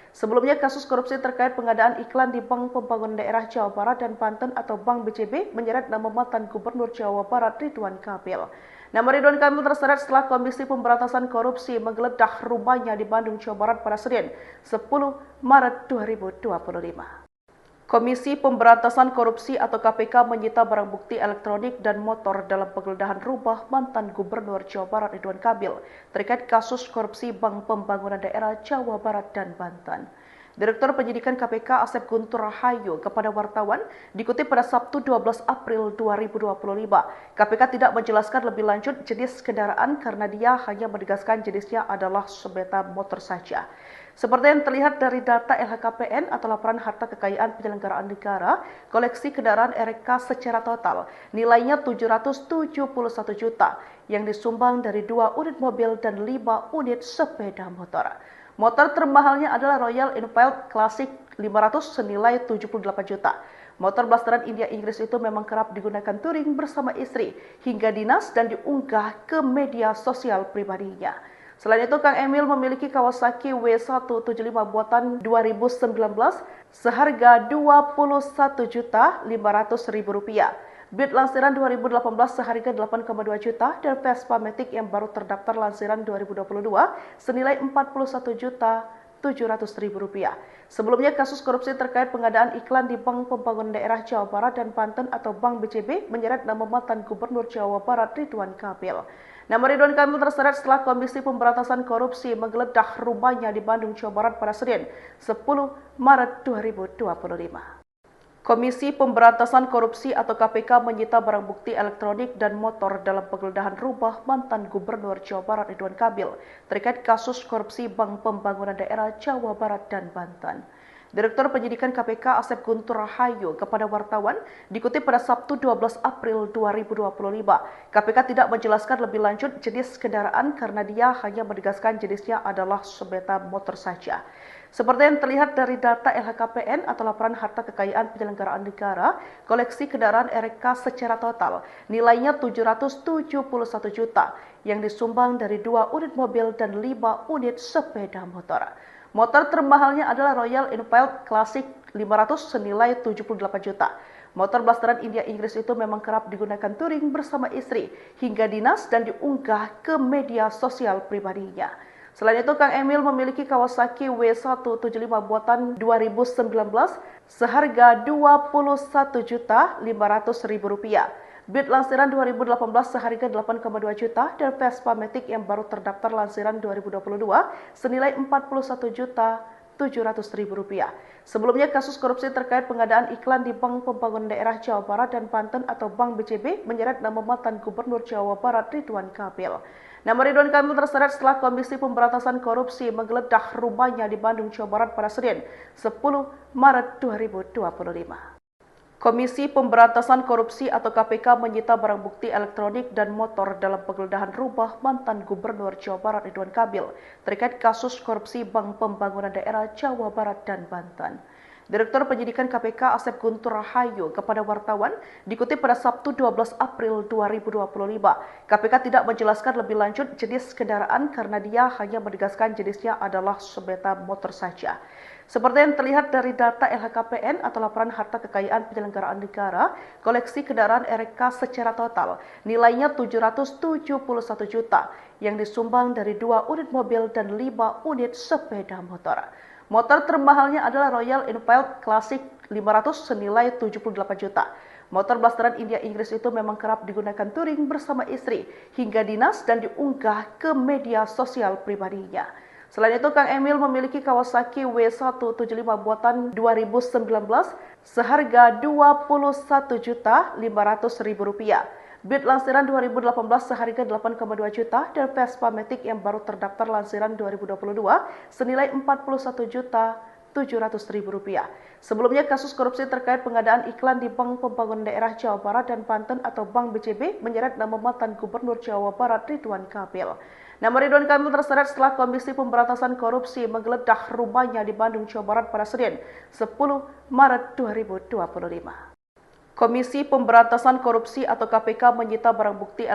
Sebelumnya kasus korupsi terkait pengadaan iklan di Bank Pembangunan Daerah Jawa Barat dan Banten atau Bank BCB menyeret nama mantan Gubernur Jawa Barat Ridwan Kamil. Nama Ridwan Kamil terseret setelah Komisi Pemberantasan Korupsi menggeledah rumahnya di Bandung, Jawa Barat pada Senin 10 Maret 2025. Komisi Pemberantasan Korupsi atau KPK menyita barang bukti elektronik dan motor dalam penggeledahan rumah mantan Gubernur Jawa Barat Ridwan Kamil terkait kasus korupsi Bank Pembangunan Daerah Jawa Barat dan Banten. Direktur Penyidikan KPK Asep Guntur Rahayu kepada wartawan dikutip pada Sabtu 12 April 2025. KPK tidak menjelaskan lebih lanjut jenis kendaraan karena dia hanya menegaskan jenisnya adalah sepeda motor saja. Seperti yang terlihat dari data LHKPN atau Laporan Harta Kekayaan Penyelenggaraan Negara, koleksi kendaraan RK secara total nilainya 771 juta yang disumbang dari 2 unit mobil dan 5 unit sepeda motor. Motor termahalnya adalah Royal Enfield Classic 500 senilai 78 juta. Motor blasteran India Inggris itu memang kerap digunakan touring bersama istri hingga dinas dan diunggah ke media sosial pribadinya. Selain itu, Kang Emil memiliki Kawasaki W175 buatan 2019 seharga Rp21.500.000. Beat lansiran 2018 seharga 8,2 juta dan Vespa Matic yang baru terdaftar lansiran 2022 senilai Rp41.700.000. Sebelumnya kasus korupsi terkait pengadaan iklan di Bank Pembangunan Daerah Jawa Barat dan Banten atau Bank BCB menyeret nama mantan Gubernur Jawa Barat Ridwan Kamil. Nama Ridwan Kamil terseret setelah Komisi Pemberantasan Korupsi menggeledah rumahnya di Bandung, Jawa Barat pada Senin 10 Maret 2025. Komisi Pemberantasan Korupsi atau KPK menyita barang bukti elektronik dan motor dalam penggeledahan rumah mantan Gubernur Jawa Barat Ridwan Kamil terkait kasus korupsi Bank Pembangunan Daerah Jawa Barat dan Banten. Direktur Penyidikan KPK Asep Guntur Rahayu kepada wartawan dikutip pada Sabtu 12 April 2025. KPK tidak menjelaskan lebih lanjut jenis kendaraan karena dia hanya menegaskan jenisnya adalah sepeda motor saja. Seperti yang terlihat dari data LHKPN atau Laporan Harta Kekayaan Penyelenggaraan Negara, koleksi kendaraan RK secara total nilainya 771 juta yang disumbang dari 2 unit mobil dan 5 unit sepeda motor. Motor termahalnya adalah Royal Enfield Classic 500 senilai 78 juta. Motor blasteran India Inggris itu memang kerap digunakan touring bersama istri hingga dinas dan diunggah ke media sosial pribadinya. Selain itu, Kang Emil memiliki Kawasaki W175 buatan 2019 seharga Rp21.500.000. Beat lansiran 2018 seharga 8,2 juta dan Vespa Matic yang baru terdaftar lansiran 2022 senilai Rp41.700.000. Sebelumnya kasus korupsi terkait pengadaan iklan di Bank Pembangunan Daerah Jawa Barat dan Banten atau Bank BCB menyeret nama mantan Gubernur Jawa Barat Ridwan Kamil. Nama Ridwan Kamil terseret setelah Komisi Pemberantasan Korupsi menggeledah rumahnya di Bandung, Jawa Barat pada Senin 10 Maret 2025. Komisi Pemberantasan Korupsi atau KPK menyita barang bukti elektronik dan motor dalam penggeledahan rumah mantan Gubernur Jawa Barat Ridwan Kamil terkait kasus korupsi Bank Pembangunan Daerah Jawa Barat dan Banten. Direktur Penyidikan KPK Asep Guntur Rahayu kepada wartawan dikutip pada Sabtu 12 April 2025. KPK tidak menjelaskan lebih lanjut jenis kendaraan karena dia hanya menegaskan jenisnya adalah sepeda motor saja. Seperti yang terlihat dari data LHKPN atau Laporan Harta Kekayaan Penyelenggaraan Negara, koleksi kendaraan RK secara total nilainya 771 juta yang disumbang dari 2 unit mobil dan 5 unit sepeda motor. Motor termahalnya adalah Royal Enfield Classic 500 senilai 78 juta. Motor blasteran India Inggris itu memang kerap digunakan touring bersama istri hingga dinas dan diunggah ke media sosial pribadinya. Selain itu, Kang Emil memiliki Kawasaki W175 buatan 2019 seharga Rp21.500.000. Beat lansiran 2018 seharga 8,2 juta dan Vespa Matic yang baru terdaftar lansiran 2022 senilai Rp41.700.000. Sebelumnya kasus korupsi terkait pengadaan iklan di Bank Pembangunan Daerah Jawa Barat dan Banten atau Bank BCB menyeret nama mantan Gubernur Jawa Barat Ridwan Kamil. Nama Ridwan Kamil terseret setelah Komisi Pemberantasan Korupsi menggeledah rumahnya di Bandung, Jawa Barat pada Senin 10 Maret 2025. Komisi Pemberantasan Korupsi atau KPK menyita barang bukti